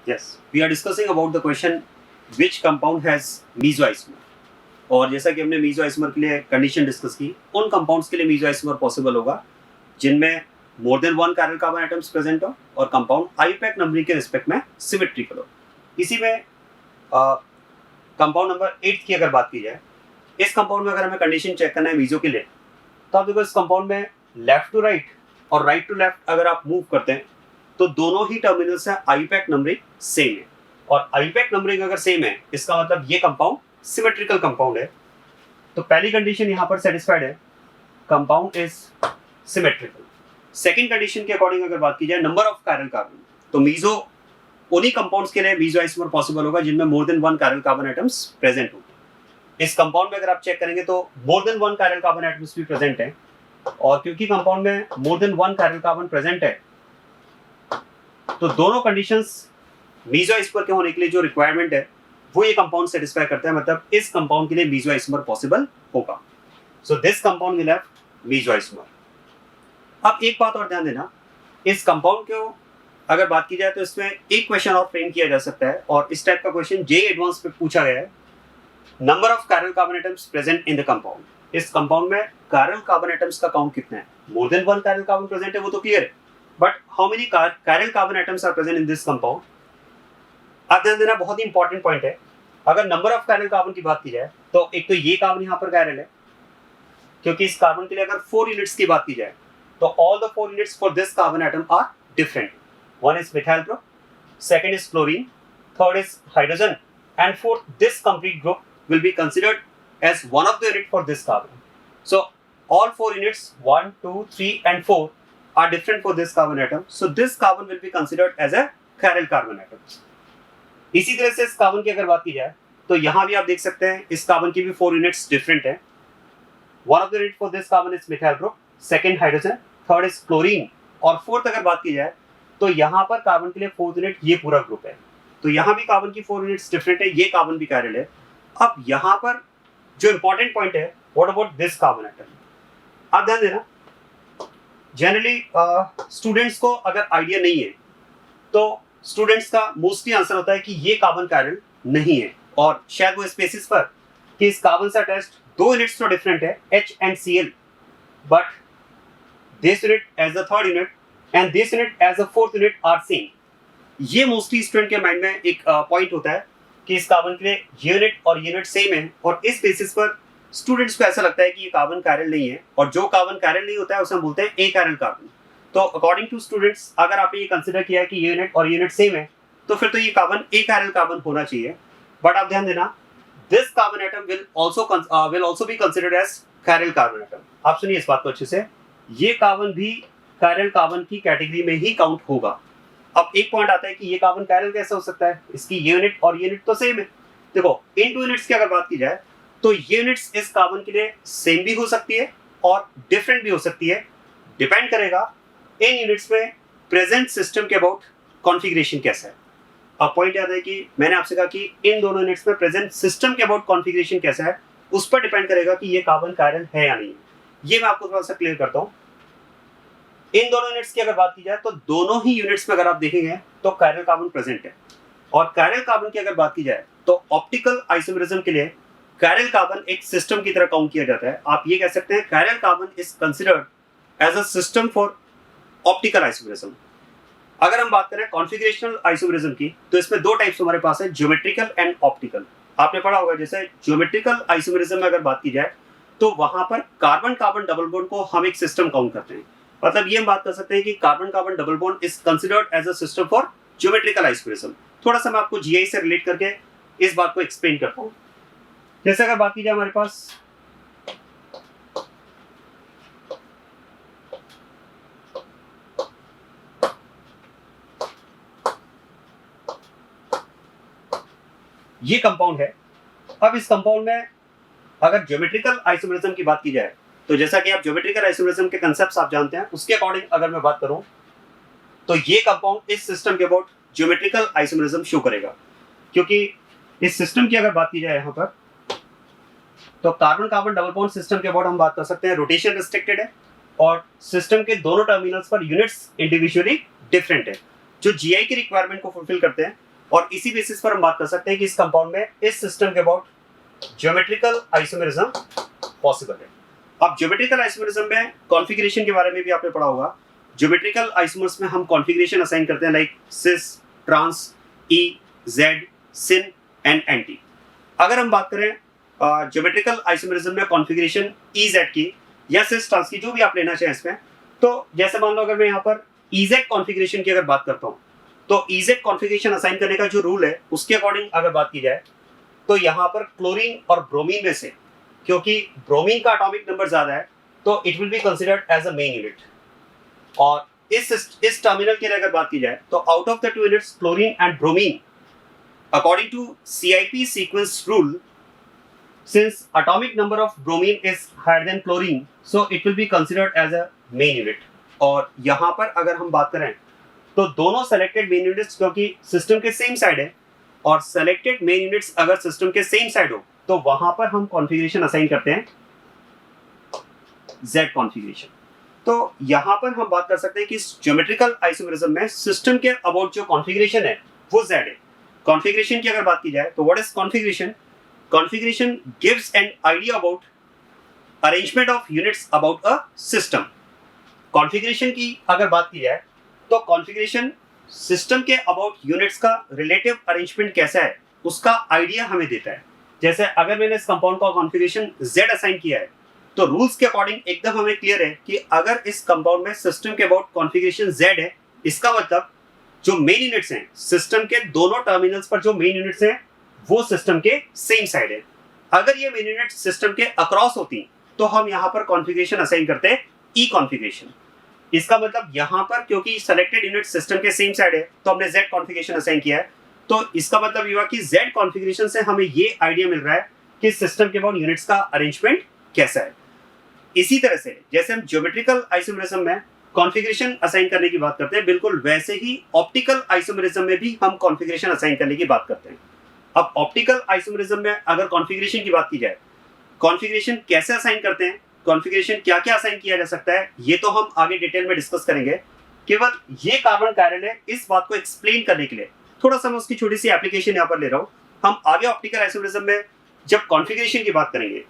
Yes, we are discussing about the question which compound has mesoisomer. और जैसा कि हमने mesoisomer के लिए कंडीशन डिस्कस की, उन कंपाउंड्स के लिए mesoisomer पॉसिबल होगा जिनमें मोर than one chiral carbon atoms present हो और कंपाउंड आईपैक नंबरिंग के रिस्पेक्ट में सिमेट्रिकल हो। इसी में कंपाउंड नंबर 8 की अगर बात की जाए, इस कंपाउंड में अगर हमें कंडीशन चेक करना है मीजो के लिए, तो आप देखो इस कंपाउंड में लेफ्ट टू राइट और राइट टू लेफ्ट अगर आप मूव करते हैं तो दोनों ही टर्मिनल्स है आईपैक नंबरिंग सेम है। और आईपैक नंबरिंग अगर सेम है, इसका मतलब ये कंपाउंड सिमेट्रिकल कंपाउंड है। तो पहली कंडीशन यहाँ पर सेटिस्फाइड है, compound is symmetrical. Second condition के अकॉर्डिंग अगर बात की जाए नंबर ऑफ कायरल कार्बन, तो मीजो उन्हीं कंपाउंड्स के लिए मीजो आइसोमर पॉसिबल होगा जिनमें मोर than one chiral carbon atoms present हो। इस कंपाउंड में अगर आप चेक करेंगे तो मोर than one chiral carbon atoms भी प्रेजेंट है, और क्योंकि कंपाउंड में मोर than one chiral carbon present है तो दोनों कंडीशंस मीजो आइसोमर के होने के लिए जो रिक्वायरमेंट है वो ये कंपाउंड सेटिस्फाई करता है, मतलब इस कंपाउंड के लिए मीजो आइसोमर पॉसिबल होगा। So this compound will have meso isomer. अब एक बात और ध्यान देना, इस कंपाउंड को अगर बात की जाए तो इसमें एक क्वेश्चन और फ्रेम किया जा सकता है, और इस टाइप का क्वेश्चन जे एडवांस पे पूछा गया है, number of chiral carbon atoms present in the compound. इस कंपाउंड में कायरल कार्बन एटम्स का काउंट कितना है? More than one chiral carbon present है, वो तो क्लियर है, but how many chiral carbon atoms are present in this compound? आप ध्यान देना, बहुत ही इंपॉर्टेंट पॉइंट है। अगर नंबर ऑफ कायरल कार्बन की बात की जाए तो एक तो ये कार्बन यहाँ पर कायरल है, क्योंकि इस कार्बन के लिए अगर 4 यूनिट्स की बात की जाए तो all the 4 units for this carbon atom are different. One is methyl group, second is chlorine, third is hydrogen, and fourth this complete group will be considered as one of the unit for this carbon. So all 4 units 1, 2, 3 and 4 are different for this carbon atom. So this carbon will be considered as a chiral carbon atom. इसी तरह से इस carbon की अगर बात की जाए तो यहाँ भी आप देख सकते हैं इस कार्बन की भी 4 यूनिट्स डिफरेंट है। One of the unit for this carbon is methyl group, second hydrogen, third is chlorine, और फोर्थ अगर बात की जाए तो यहाँ पर कार्बन के लिए 4th यूनिट ये पूरा ग्रुप है। तो यहाँ भी कार्बन की 4 यूनिट्स डिफरेंट है, ये कार्बन भी कायरल है। अब यहाँ पर जो इंपॉर्टेंट पॉइंट है, what about this carbon atom? आप ध्यान देना, जनरली स्टूडेंट्स को अगर आइडिया नहीं है तो स्टूडेंट्स का मोस्टली आंसर होता है कि ये कार्बन कायरल नहीं है, और शायद वो इस बेसिस पर कि इस कार्बन से अटैच्ड 2 यूनिट्स तो डिफरेंट है H and Cl, but this unit as the third unit and this unit as the fourth unit are same. ये मोस्टली स्टूडेंट के माइंड में एक पॉइंट होता है कि इस कार्बन के लिए यूनिट और यूनिट सेम है, और इस बेसिस पर स्टूडेंट्स को ऐसा लगता है कि ये कार्बन कायरल नहीं है, और जो कार्बन कायरल नहीं होता है उसे हम बोलते हैं ए कायरल कार्बन। तो अकॉर्डिंग टू स्टूडेंट्स, अगर आपने ये कंसिडर किया है कि यूनिट और यूनिट सेम है तो फिर तो ये कार्बन ए कायरल कार्बन होना चाहिए। बट आप ध्यान देना, this carbon atom will also be considered as chiral carbon atom. आप सुनिए इस बात को अच्छे से, ये कार्बन भी कायरल कार्बन की कैटेगरी में ही काउंट होगा। अब एक पॉइंट आता है कि ये कार्बन कायरल कैसे हो सकता है, इसकी यूनिट और यूनिट तो सेम है। देखो इन 2 यूनिट्स की अगर बात की जाए तो यूनिट्स इस कार्बन के लिए सेम भी हो सकती है और डिफरेंट भी हो सकती है, डिपेंड करेगा इन यूनिट्स में प्रेजेंट सिस्टम के अबाउट कॉन्फ़िगरेशन कैसा है। अब पॉइंट याद है कि मैंने आपसे कहा कि इन दोनों यूनिट्स में प्रेजेंट सिस्टम के अबाउट कॉन्फ़िगरेशन कैसा है, उस पर डिपेंड करेगा कि ये कार्बन कायरल है या नहीं। ये मैं आपको थोड़ा सा क्लियर करता हूँ। इन दोनों यूनिट्स की अगर बात की जाए तो दोनों ही यूनिट्स में अगर आप देखेंगे तो कायरल कार्बन प्रेजेंट है, और कायरल कार्बन की अगर बात की जाए तो ऑप्टिकल आइसोमेरिज्म के लिए कायरल कार्बन एक सिस्टम की तरह काउंट किया जाता है। आप ये कह सकते हैं chiral carbon is considered as a system for optical isomerism. अगर हम बात करें कॉन्फिगरेशनल आइसोमेरिज्म की तो इसमें 2 टाइप्स हमारे पास है, ज्योमेट्रिकल एंड ऑप्टिकल। आपने पढ़ा होगा, जैसे ज्योमेट्रिकल आइसोमेरिज्म में अगर बात की जाए तो वहां पर कार्बन कार्बन डबल बॉन्ड को हम एक सिस्टम काउंट करते हैं। मतलब ये हम बात कर सकते हैं कि carbon carbon double bond is considered as a system for geometrical isomerism. थोड़ा सा मैं आपको जीआई से रिलेट करके इस बात को एक्सप्लेन करता हूं। जैसे अगर बात की जाए हमारे पास ये कंपाउंड है। अब इस कंपाउंड में अगर ज्योमेट्रिकल आइसोमेरिज्म की बात की जाए तो जैसा कि आप ज्योमेट्रिकल आइसोमेरिज्म के कांसेप्ट्स आप जानते हैं, उसके अकॉर्डिंग अगर मैं बात करूं तो ये कंपाउंड इस सिस्टम के अबाउट ज्योमेट्रिकल आइसोमेरिज्म शो करेगा। क्योंकि इस सिस्टम की अगर बात की जाए यहाँ पर तो carbon carbon double bond system के अबाउट हम बात कर सकते हैं, रोटेशन रिस्ट्रिक्टेड है और सिस्टम के दोनों टर्मिनल्स पर यूनिट्स इंडिविजुअली डिफरेंट है। जो जीआई की रिक्वायरमेंट को फुलफिल करते हैं और इसी बेसिस पर हम बात कर सकते हैं कि इस कंपाउंड में इस सिस्टम के अबाउट ज्योमेट्रिकल आइसोमेरिज्म पॉसिबल है। अब ज्योमेट्रिकल आइसोमेरिज्म में कॉन्फ़िगरेशन के बारे में भी आपने पढ़ा होगा। ज्योमेट्रिकल आइसोमर्स में हम कॉन्फ़िगरेशन असाइन करते हैं like cis, trans, E, Z, syn and anti. अगर हम बात करें ज्योमेट्रिकल आइसोमेरिज्म में कॉन्फ़िगरेशन ई जेड की या सिस ट्रांस की, जो भी आप लेना चाहें इसमें, तो जैसे मान लो अगर मैं यहाँ पर ई जेड कॉन्फ़िगरेशन की अगर बात करता हूँ, तो ई जेड कॉन्फ़िगरेशन असाइन करने का जो रूल है उसके अकॉर्डिंग अगर बात की जाए तो यहाँ पर क्लोरीन और ब्रोमीन में से, क्योंकि ब्रोमीन का एटॉमिक नंबर ज्यादा है, तो it will be considered as a main unit. और इस टर्मिनल के लिए अगर बात की जाए तो out of the two units chlorine and bromine, according to CIP sequence rule, since atomic number of bromine is higher than chlorine, so it will be considered as a main unit। और यहाँ पर अगर हम बात करें तो दोनों selected main units क्योंकि सिस्टम के सेम साइड है, और सेलेक्टेड मेन यूनिट्स अगर सिस्टम के सेम साइड हो तो वहां पर हम कॉन्फ़िगरेशन असाइन करते हैं Z कॉन्फ़िगरेशन। तो यहाँ पर हम बात कर सकते हैं कि ज्योमेट्रिकल आइसोमेरिज्म में सिस्टम के अबाउट जो कॉन्फ़िगरेशन है वो Z है। कॉन्फ़िगरेशन की अगर बात की जाए तो what is configuration? Configuration gives an idea about arrangement of units about a system। Configuration की अगर बात की जाए तो configuration सिस्टम के अबाउट यूनिट्स का रिलेटिव अरेंजमेंट कैसा है उसका आइडिया हमें देता है। जैसे अगर मैंने इस कंपाउंड का कॉन्फ़िगरेशन Z असाइन किया है तो रूल्स के अकॉर्डिंग एकदम हमें क्लियर है कि अगर इस कंपाउंड में सिस्टम के अबाउट कॉन्फ़िगरेशन Z है, इसका मतलब जो मेन यूनिट्स हैं सिस्टम के दोनों टर्मिनल्स पर, जो मेन यूनिट्स हैं वो सिस्टम के सेम साइड है। अगर ये मेन यूनिट सिस्टम के अक्रॉस होती तो हम यहाँ पर कॉन्फ़िगरेशन असाइन करते हैं ई कॉन्फ़िगरेशन। इसका मतलब यहाँ पर क्योंकि सेलेक्टेड यूनिट सिस्टम के सेम साइड है तो हमने Z कॉन्फ़िगरेशन असाइन किया है, तो इसका मतलब ये हुआ कि Z कॉन्फ़िगरेशन से हमें ये आइडिया मिल रहा है कि सिस्टम के अबाउट यूनिट्स का अरेंजमेंट कैसा है। इसी तरह से जैसे हम ज्योमेट्रिकल आइसोमेरिज्म में कॉन्फ़िगरेशन असाइन करने की बात करते हैं, बिल्कुल वैसे ही ऑप्टिकल आइसोमेरिज्म में भी हम कॉन्फ़िगरेशन असाइन करने की बात करते हैं। अब ऑप्टिकल आइसोमेरिज्म में अगर कॉन्फ़िगरेशन की बात की जाए, कॉन्फ़िगरेशन कैसे असाइन करते हैं, कॉन्फ़िगरेशन क्या क्या असाइन किया जा सकता है, ये तो हम आगे डिटेल में डिस्कस करेंगे। केवल ये कार्बन कायरल है, इस बात को एक्सप्लेन करने के लिए थोड़ा सा मैं उसकी छोटी सी एप्लीकेशन यहाँ पर ले रहा हूँ। हम आगे ऑप्टिकल आइसोमेरिज्म में जब कॉन्फ़िगरेशन की बात करेंगे,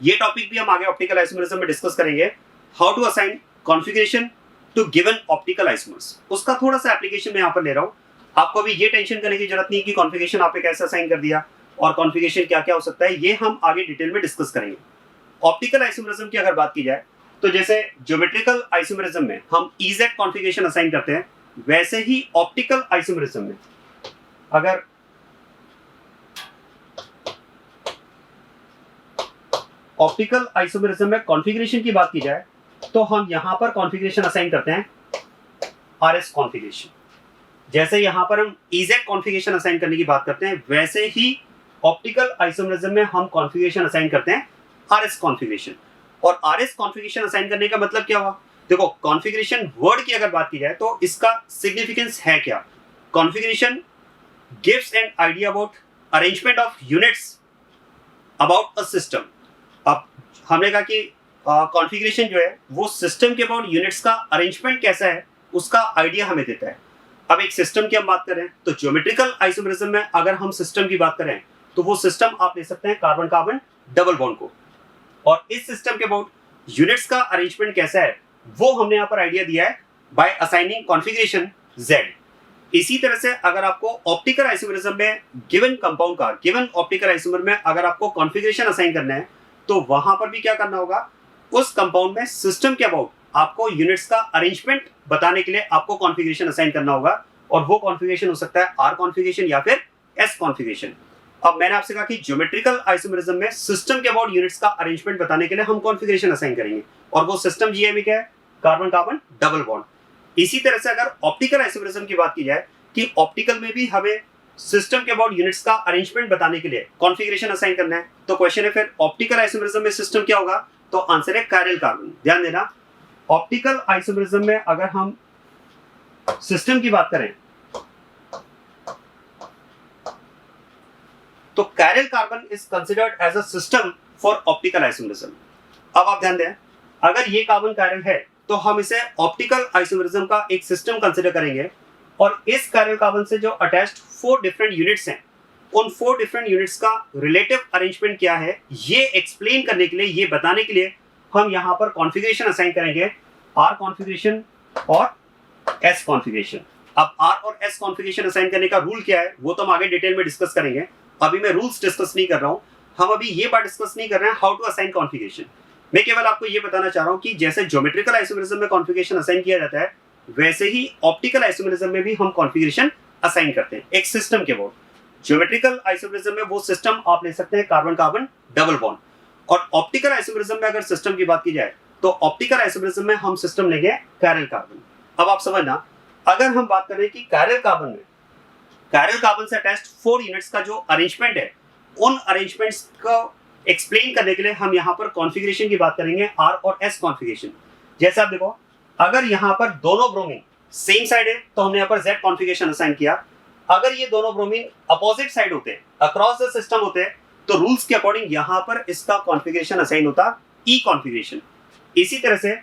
ये टॉपिक भी हम आगे ऑप्टिकल आइसोमेरिज्म में डिस्कस करेंगे, how to assign configuration to given optical isomers. उसका थोड़ा सा एप्लीकेशन मैं यहाँ पर ले रहा हूँ। आपको अभी ये टेंशन करने की जरूरत नहीं कि कॉन्फ़िगरेशन आपने कैसे असाइन कर दिया और कॉन्फ़िगरेशन क्या क्या हो सकता है, ये हम आगे डिटेल में डिस्कस करेंगे। ऑप्टिकल आइसोमेरिज्म की अगर बात की जाए तो जैसे ज्योमेट्रिकल आइसोमेरिज्म में हम EZ कॉन्फ़िगरेशन असाइन करते हैं, वैसे ही ऑप्टिकल आइसोमेरिज्म में अगर ऑप्टिकल आइसोमेरिज्म में कॉन्फ़िगरेशन की बात की जाए तो हम यहां पर कॉन्फ़िगरेशन असाइन करते हैं RS कॉन्फ़िगरेशन। जैसे यहां पर हम EZ कॉन्फ़िगरेशन असाइन करने की बात करते हैं, वैसे ही ऑप्टिकल आइसोमेरिज्म में हम कॉन्फ़िगरेशन असाइन करते हैं RS कॉन्फ़िगरेशन। और RS कॉन्फ़िगरेशन असाइन करने का मतलब क्या हुआ? देखो, कॉन्फ़िगरेशन वर्ड की अगर बात की जाए तो इसका सिग्निफिकेंस है क्या? Configuration gives an idea about arrangement of units about a system. अब हमने कहा कि कॉन्फ़िगरेशन जो है वो सिस्टम के अबाउट यूनिट्स का अरेंजमेंट कैसा है उसका आइडिया हमें देता है। अब एक सिस्टम की हम बात करें तो ज्योमेट्रिकल आइसोमेरिज्म में अगर हम सिस्टम की बात करें तो वो सिस्टम आप ले सकते हैं कार्बन कार्बन डबल बॉन्ड को, और इस सिस्टम के अबाउट यूनिट्स का अरेंजमेंट कैसा है वो हमने यहाँ पर आइडिया दिया है बाय असाइनिंग कॉन्फ़िगरेशन Z। इसी तरह से अगर आपको ऑप्टिकल आइसोमेरिज्म में गिवन कंपाउंड का, गिवन ऑप्टिकल आइसोमर में अगर आपको कॉन्फ़िगरेशन असाइन करना है तो वहां पर भी क्या करना होगा, उस कंपाउंड में सिस्टम के अबाउट आपको यूनिट्स का अरेंजमेंट बताने के लिए आपको कॉन्फ़िगरेशन असाइन करना होगा, और वो कॉन्फ़िगरेशन हो सकता है R कॉन्फ़िगरेशन या फिर S कॉन्फ़िगरेशन। अब मैंने आपसे कहा कि ज्योमेट्रिकल आइसोमेरिज्म में सिस्टम के अबाउट यूनिट्स का अरेंजमेंट बताने के लिए हम कॉन्फ़िगरेशन असाइन करेंगे, और वो सिस्टम GME क्या है? Carbon carbon double bond. इसी तरह से अगर ऑप्टिकल आइसोमेरिज्म की बात की जाए कि ऑप्टिकल में भी हमें सिस्टम के अबाउट यूनिट्स का अरेंजमेंट बताने के लिए कॉन्फ़िगरेशन असाइन करना है, तो क्वेश्चन है फिर ऑप्टिकल आइसोमेरिज्म में सिस्टम क्या होगा? तो आंसर है कायरल कार्बन। ध्यान देना, ऑप्टिकल आइसोमेरिज्म में अगर हम सिस्टम की बात करें तो chiral carbon is considered as a system for optical isomerism. अब आप ध्यान दें, अगर ये कार्बन कायरल है तो हम इसे ऑप्टिकल आइसोमेरिज्म का एक सिस्टम कंसिडर करेंगे, और इस कायरल कार्बन से जो अटैच्ड 4 डिफरेंट यूनिट्स हैं, उन 4 डिफरेंट यूनिट्स का रिलेटिव अरेंजमेंट क्या है, ये एक्सप्लेन करने के लिए, ये बताने के लिए हम यहाँ पर कॉन्फ़िगरेशन असाइन करेंगे, आर कॉन्फ़िगरेशन और एस कॉन्फ़िगरेशन। अब आर और एस कॉन्फ़िगरेशन असाइन करने का रूल क्या है वो तो हम आगे डिटेल में डिस्कस करेंगे, अभी मैं रूल्स डिस्कस नहीं कर रहा हूँ। हम अभी ये बात डिस्कस नहीं कर रहे हैं हाउ टू असाइन कॉन्फ़िगरेशन। मैं केवल आपको ये बताना चाह रहा हूँ कि जैसे ज्योमेट्रिकल आइसोमेरिज्म में कॉन्फ़िगरेशन असाइन किया जाता है, वैसे ही ऑप्टिकल आइसोमेरिज्म में भी हम कॉन्फ़िगरेशन असाइन करते हैं एक सिस्टम के अबाउट। ज्योमेट्रिकल आइसोमेरिज्म में वो सिस्टम आप ले सकते हैं कार्बन कार्बन डबल बॉन्ड, और ऑप्टिकल आइसोमेरिज्म में अगर सिस्टम की बात की जाए तो ऑप्टिकल आइसोमेरिज्म में हम सिस्टम लेंगे कायरल कार्बन। अब आप समझना, अगर हम बात करें कि कायरल कार्बन में कायरल कार्बन से अटैच्ड 4 यूनिट्स का जो अरेंजमेंट है, उन अरेंजमेंट्स को एक्सप्लेन करने के लिए हम यहाँ पर कॉन्फ़िगरेशन की बात करेंगे, आर और एस कॉन्फ़िगरेशन। जैसे आप देखो, अगर यहाँ पर दोनों ब्रोमीन सेम साइड है तो हमने यहाँ पर जेड कॉन्फ़िगरेशन असाइन किया। अगर ये दोनों ब्रोमीन अपोजिट साइड होते हैं, अक्रॉस द सिस्टम होते हैं, तो रूल्स के अकॉर्डिंग यहाँ पर इसका कॉन्फ़िगरेशन असाइन होता ई कॉन्फ़िगरेशन। इसी तरह से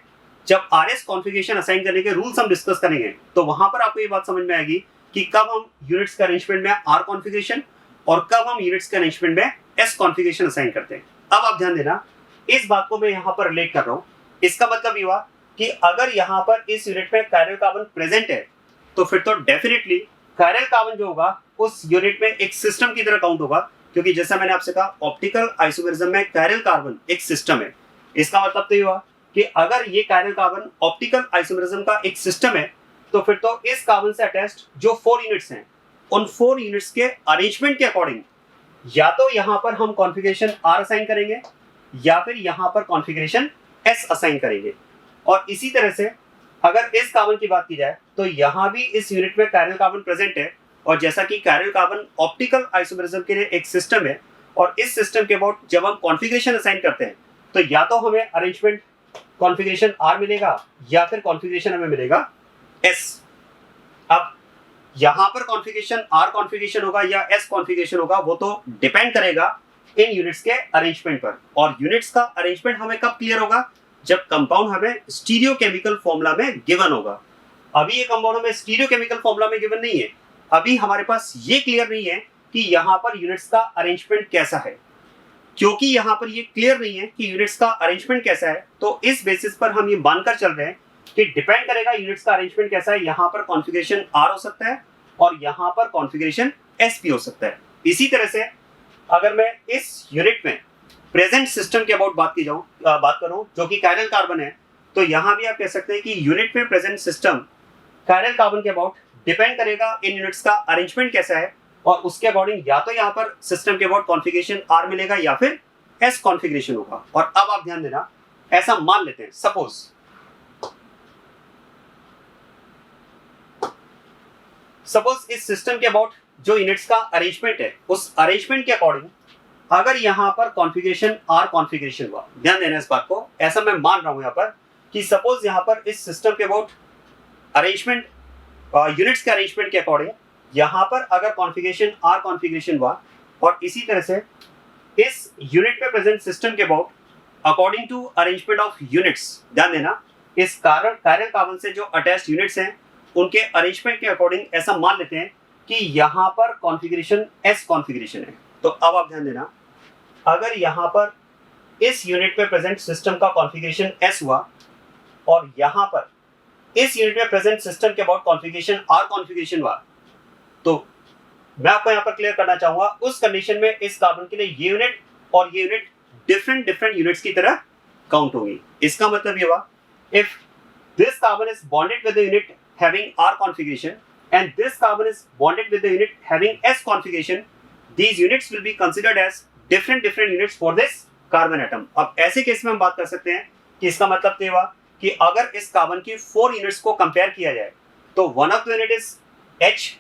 जब आर एस कॉन्फ़िगरेशन असाइन करने के रूल्स हम डिस्कस करेंगे तो वहां पर आपको ये बात समझ में आएगी कि कब हम यूनिट्स के अरेंजमेंट में आर कॉन्फ़िगरेशन और कब हम यूनिट्स के अरेंजमेंट में एस कॉन्फ़िगरेशन असाइन करते हैं। अब आप ध्यान देना, इस बात को मैं यहाँ पर रिलेट कर रहा हूँ। इसका मतलब ये हुआ कि अगर यहाँ पर इस यूनिट में कायरल कार्बन प्रेजेंट है तो फिर तो डेफिनेटली कायरल कार्बन जो होगा उस यूनिट में एक सिस्टम की तरह काउंट होगा, क्योंकि जैसा मैंने आपसे कहा ऑप्टिकल आइसोमेरिज्म में कायरल कार्बन एक सिस्टम है। इसका मतलब तो ये हुआ कि अगर ये कायरल कार्बन ऑप्टिकल आइसोमेरिज्म का एक सिस्टम है तो फिर तो इस कार्बन से अटैच्ड जो 4 यूनिट्स हैं, उन 4 यूनिट्स के अरेंजमेंट के अकॉर्डिंग या तो यहाँ पर हम कॉन्फ़िगरेशन आर असाइन करेंगे या फिर यहाँ पर कॉन्फ़िगरेशन एस असाइन करेंगे। और इसी तरह से अगर इस कार्बन की बात की जाए तो यहाँ भी इस यूनिट में कायरल कार्बन प्रेजेंट है, और जैसा कि कायरल कार्बन ऑप्टिकल आइसोमेरिज्म के लिए एक सिस्टम है, और इस सिस्टम के अबाउट जब हम कॉन्फ़िगरेशन असाइन करते हैं तो या तो हमें अरेंजमेंट कॉन्फ़िगरेशन आर मिलेगा या फिर कॉन्फ़िगरेशन हमें मिलेगा एस। अब यहाँ पर कॉन्फ़िगरेशन आर कॉन्फ़िगरेशन होगा या एस कॉन्फ़िगरेशन होगा वो तो डिपेंड करेगा इन यूनिट्स के अरेंजमेंट पर, और यूनिट्स का अरेंजमेंट हमें कब क्लियर होगा, जब कंपाउंड हमें स्टीरियोकेमिकल फॉर्मूला में गिवन होगा। अभी ये कंपाउंड हमें स्टीरियोकेमिकल फॉर्मूला में गिवन नहीं है, अभी हमारे पास ये क्लियर नहीं है कि यहाँ पर यूनिट्स का अरेंजमेंट कैसा है। क्योंकि यहाँ पर ये क्लियर नहीं है कि यूनिट्स का अरेंजमेंट कैसा है, तो इस बेसिस पर हम ये मानकर चल रहे हैं कि डिपेंड करेगा यूनिट्स का अरेंजमेंट कैसा है। यहाँ पर कॉन्फ़िगरेशन आर हो सकता है और यहाँ पर कॉन्फ़िगरेशन एस भी हो सकता है। इसी तरह से अगर मैं इस यूनिट में प्रेजेंट सिस्टम के अबाउट बात करूं जो कि कायरल कार्बन है, तो यहाँ भी आप कह सकते हैं कि यूनिट में प्रेजेंट सिस्टम कायरल कार्बन के अबाउट डिपेंड करेगा इन यूनिट्स का अरेंजमेंट कैसा है, और उसके अकॉर्डिंग या तो यहाँ पर सिस्टम के अबाउट कॉन्फ़िगरेशन आर मिलेगा या फिर एस कॉन्फ़िगरेशन होगा। और अब आप ध्यान देना, ऐसा मान लेते हैं सपोज इस सिस्टम के अबाउट जो यूनिट्स का अरेंजमेंट है, उस अरेंजमेंट के अकॉर्डिंग अगर यहाँ पर कॉन्फ़िगरेशन आर कॉन्फ़िगरेशन हुआ, ध्यान देना इस बात को, ऐसा मैं मान रहा हूँ यहाँ पर कि सपोज यहाँ पर इस सिस्टम के अबाउट अरेंजमेंट यूनिट्स के अरेंजमेंट के अकॉर्डिंग यहाँ पर अगर कॉन्फ़िगरेशन आर कॉन्फ़िगरेशन हुआ, और इसी तरह से इस यूनिट में प्रेजेंट सिस्टम के about according to arrangement of units, ध्यान देना इस कायरल कार्बन से जो अटैच्ड यूनिट्स हैं उनके अरेंजमेंट के अकॉर्डिंग ऐसा मान लेते हैं कि यहाँ पर कॉन्फ़िगरेशन एस कॉन्फ़िगरेशन है। तो अब आप ध्यान देना, अगर यहाँ पर इस यूनिट में प्रेजेंट सिस्टम का कॉन्फ़िगरेशन एस हुआ और यहाँ पर इस यूनिट में प्रेजेंट सिस्टम के अबाउट कॉन्फ़िगरेशन आर कॉन्फ़िगरेशन हुआ, तो मैं आपको यहाँ पर क्लियर करना चाहूंगा उस कंडीशन में इस कार्बन के लिए ये यूनिट और ये यूनिट डिफरेंट यूनिट्स की तरह काउंट होंगी। इसका मतलब ये हुआ, if this carbon is bonded with the unit having R configuration and this carbon is bonded with the unit having S configuration, these units will be considered as different units for this carbon atom। अब ऐसे case में हम बात कर सकते हैं कि इसका मतलब ये हुआ कि अगर इस कार्बन की 4 यूनिट्स को कंपेयर किया जाए तो one of the unit is H,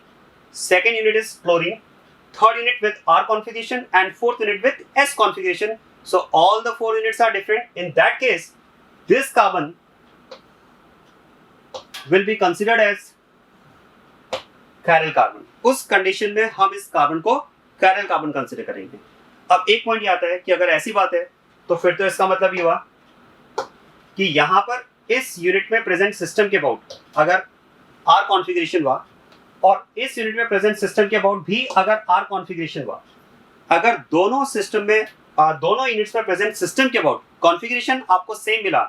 second unit is chlorine, third unit with R configuration and fourth unit with S configuration, so all the 4 units are different। in that case this carbon will be considered as chiral carbon. उस condition में हम इस carbon को chiral carbon consider करेंगे। अब एक point ये आता है कि अगर ऐसी बात है तो फिर तो इसका मतलब ये हुआ कि यहाँ पर इस यूनिट में प्रेजेंट सिस्टम के अबाउट अगर आर कॉन्फ़िगरेशन हुआ और इस यूनिट में प्रेजेंट सिस्टम के अबाउट भी अगर आर कॉन्फ़िगरेशन हुआ, अगर दोनों सिस्टम में दोनों यूनिट्स में प्रेजेंट सिस्टम के अबाउट कॉन्फ़िगरेशन आपको सेम मिला,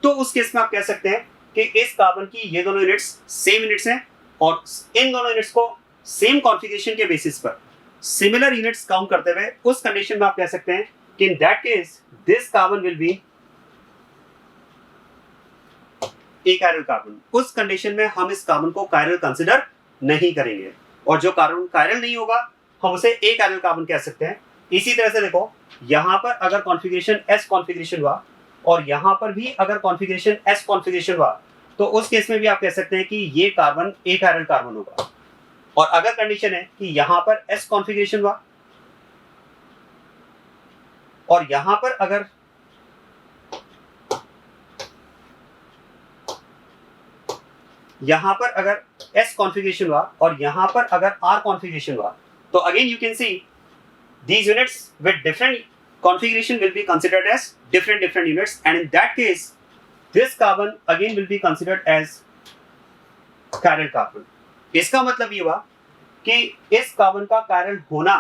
तो उस केस में आप कह सकते हैं कि इस कार्बन की ये दोनों यूनिट्स सेम यूनिट्स हैं और इन दोनों यूनिट्स को सेम कॉन्फ़िगरेशन के बेसिस पर सिमिलर यूनिट्स काउंट करते हुए उस कंडीशन में आप कह सकते हैं कि in that case this carbon will be A chiral carbon. उस कंडीशन में हम इस कार्बन को कायरल कंसिडर नहीं करेंगे और जो कार्बन कायरल नहीं होगा हम उसे ए कायरल कार्बन कह सकते हैं। इसी तरह से देखो, यहां पर अगर कॉन्फ़िगरेशन एस कॉन्फ़िगरेशन हुआ और यहां पर भी अगर कॉन्फ़िगरेशन एस कॉन्फ़िगरेशन हुआ, तो उस केस में भी आप कह सकते हैं कि ये कार्बन ए कायरल कार्बन होगा। और अगर कंडीशन है कि यहां पर एस कॉन्फ़िगरेशन हुआ और यहां पर अगर एस कॉन्फ़िगरेशन हुआ और यहां पर अगर आर कॉन्फ़िगरेशन हुआ, तो again you can see these units with different configuration will be considered as different units, and in that case this carbon again will be considered as chiral carbon। इसका मतलब ये हुआ कि इस कार्बन का chiral होना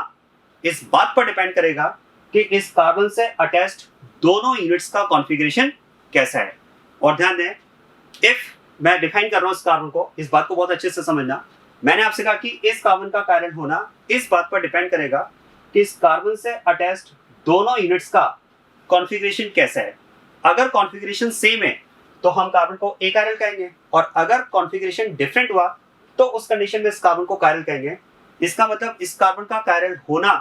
इस बात पर डिपेंड करेगा कि इस कार्बन से अटैच्ड दोनों यूनिट्स का कॉन्फ़िगरेशन कैसा है। और ध्यान दें, इफ मैं डिफाइन कर रहा हूं इस कार्बन को, इस बात को बहुत अच्छे से समझना। मैंने आपसे कहा कि इस कार्बन का chiral होना इस बात पर डिपेंड करेगा कि इस कार्बन से अटैच्ड दोनों यूनिट्स का कॉन्फ़िगरेशन कैसा है। अगर कॉन्फ़िगरेशन सेम है तो हम कार्बन को ए कायरल कहेंगे और अगर कॉन्फ़िगरेशन डिफरेंट हुआ तो उस कंडीशन में इस कार्बन को कायरल कहेंगे। इसका मतलब इस कार्बन का कायरल होना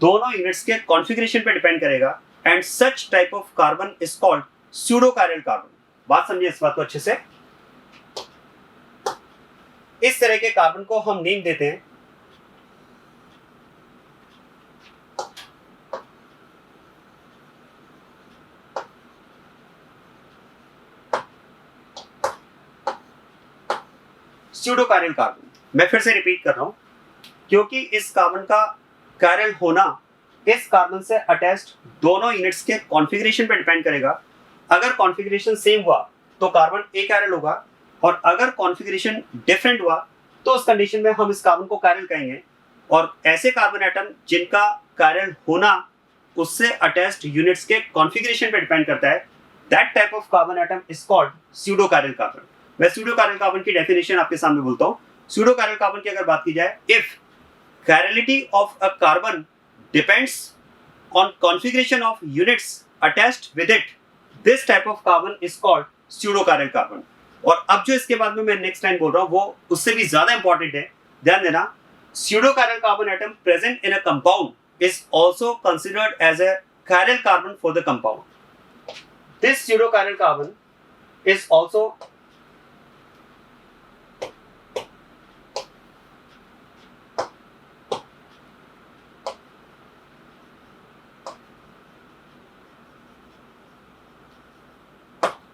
दोनों यूनिट्स के कॉन्फ़िगरेशन पे डिपेंड करेगा and such type of carbon is called pseudo chiral carbon. बात समझिए इस बात को अच्छे से। इस तरह के कार्बन को हम नेम देते हैं स्यूडो कायरल कार्बन। मैं फिर से रिपीट कर रहा हूं, क्योंकि इस कार्बन का कायरल होना इस कार्बन से अटैच्ड दोनों यूनिट्स के कॉन्फ़िगरेशन पे डिपेंड करेगा। अगर कॉन्फ़िगरेशन सेम हुआ तो कार्बन ए कायरल होगा और अगर कॉन्फ़िगरेशन डिफरेंट हुआ तो उस कंडीशन में हम इस कार्बन को कायरल कहेंगे। और ऐसे कार्बन एटम जिनका कायरल होना उससे अटैच्ड यूनिट्स के कॉन्फ़िगरेशन पे डिपेंड करता है, that type of carbon atom is called pseudo chiral carbon. मैं स्यूडो कायरल कार्बन की डेफिनेशन आपके सामने बोलता हूं। स्यूडो कायरल कार्बन की अगर बात की जाए, if chirality of a carbon depends on configuration of units attached with it, this type of carbon is called pseudo chiral carbon. और अब जो इसके बाद में मैं नेक्स्ट लाइन बोल रहा हूं वो उससे भी ज्यादा इंपॉर्टेंट है, ध्यान देना। Pseudo chiral carbon atom present in a compound is also considered as a chiral carbon for the compound. This pseudo chiral carbon is also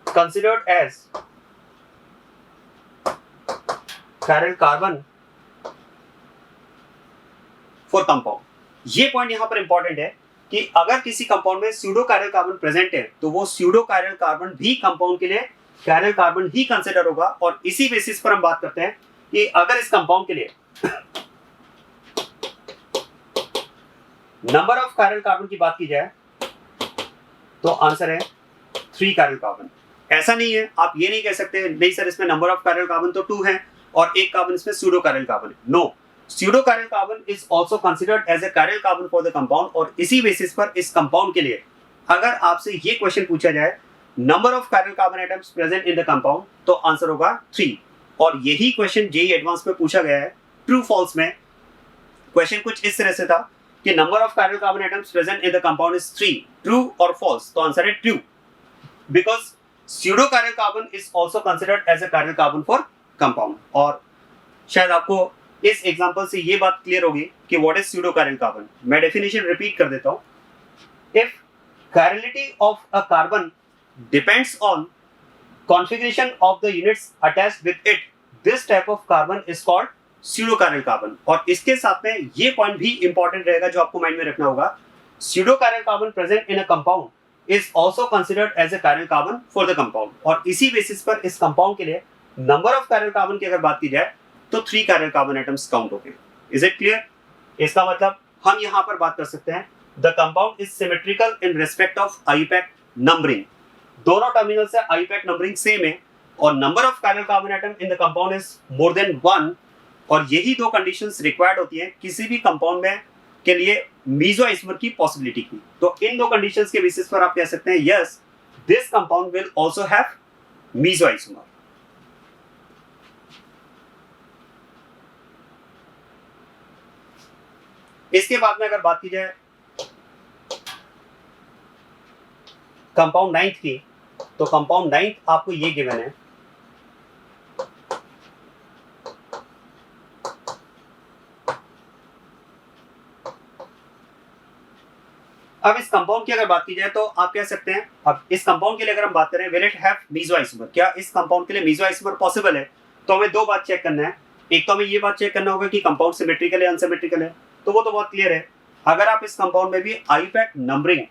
considered as chiral carbon for compound। ये point यहां पर important है कि अगर किसी compound में pseudo chiral carbon present है तो वो स्यूडो कायरल कार्बन भी कंपाउंड के लिए कायरल कार्बन ही कंसिडर होगा। और इसी बेसिस पर हम बात करते हैं कि अगर इस कंपाउंड के लिए नंबर ऑफ कायरल कार्बन की बात की जाए तो आंसर है 3 कायरल कार्बन। ऐसा नहीं है, आप ये नहीं कह सकते नहीं सर इसमें नंबर ऑफ कायरल कार्बन तो 2 है और एक कार्बन इसमें स्यूडो कायरल कार्बन है। No, pseudo chiral carbon is also considered as a chiral carbon for the compound. और इसी बेसिस पर इस कंपाउंड के लिए अगर आपसे ये क्वेश्चन पूछा जाए number of chiral carbon atoms present in the compound, तो आंसर होगा 3। और यही क्वेश्चन जेईई एडवांस में पूछा गया है ट्रू फॉल्स में। क्वेश्चन कुछ इस तरह से था कि number of chiral carbon atoms present in the compound is 3, true और फॉल्स। तो आंसर है true, because pseudo chiral carbon is also considered as a chiral carbon for compound. और शायद आपको इस एग्जांपल से ये बात क्लियर होगी कि what is pseudo chiral carbon. मैं डेफिनेशन रिपीट कर देता हूं। If chirality of a carbon depends on configuration of the units attached with it, this type of carbon is called pseudo chiral carbon. और इसके साथ में ये पॉइंट भी इंपॉर्टेंट रहेगा जो आपको माइंड में रखना होगा, pseudo chiral carbon present in a compound is also considered as a chiral carbon for the compound। और इसी बेसिस पर इस कंपाउंड के लिए नंबर ऑफ chiral कार्बन की अगर बात की जाए तो 3 कैरियल कार्बन एटम्स काउंट हो गए। Is it clear? इसका मतलब हम यहाँ पर बात कर सकते हैं the compound is symmetrical in respect of IUPAC numbering. दोनों टर्मिनल से आईपैक नंबरिंग सेम है और number of chiral carbon atom in the compound is more than 1, और यही दो कंडीशंस रिक्वायर्ड होती है किसी भी कंपाउंड में के लिए मीजो आइसोमर की पॉसिबिलिटी की। तो इन दो कंडीशंस के बेसिस पर आप कह सकते हैं yes this compound will also have meso isomer. इसके बाद में अगर बात की जाए कंपाउंड 9th की, तो कंपाउंड 9th आपको ये गिवन है अब इस कंपाउंड की अगर बात की जाए तो आप कह सकते हैं अब इस कंपाउंड के लिए अगर हम बात करें will it have meso isomer, क्या इस कंपाउंड के लिए मीजो आइसोमर पॉसिबल है? तो हमें दो बात चेक करना है। एक तो हमें ये बात चेक करना होगा कि कंपाउंड सिमेट्रिकल है अनसिमेट्रिकल है, तो वो तो बहुत क्लियर है। अगर आप इस कंपाउंड में भी आईपैक नंबरिंग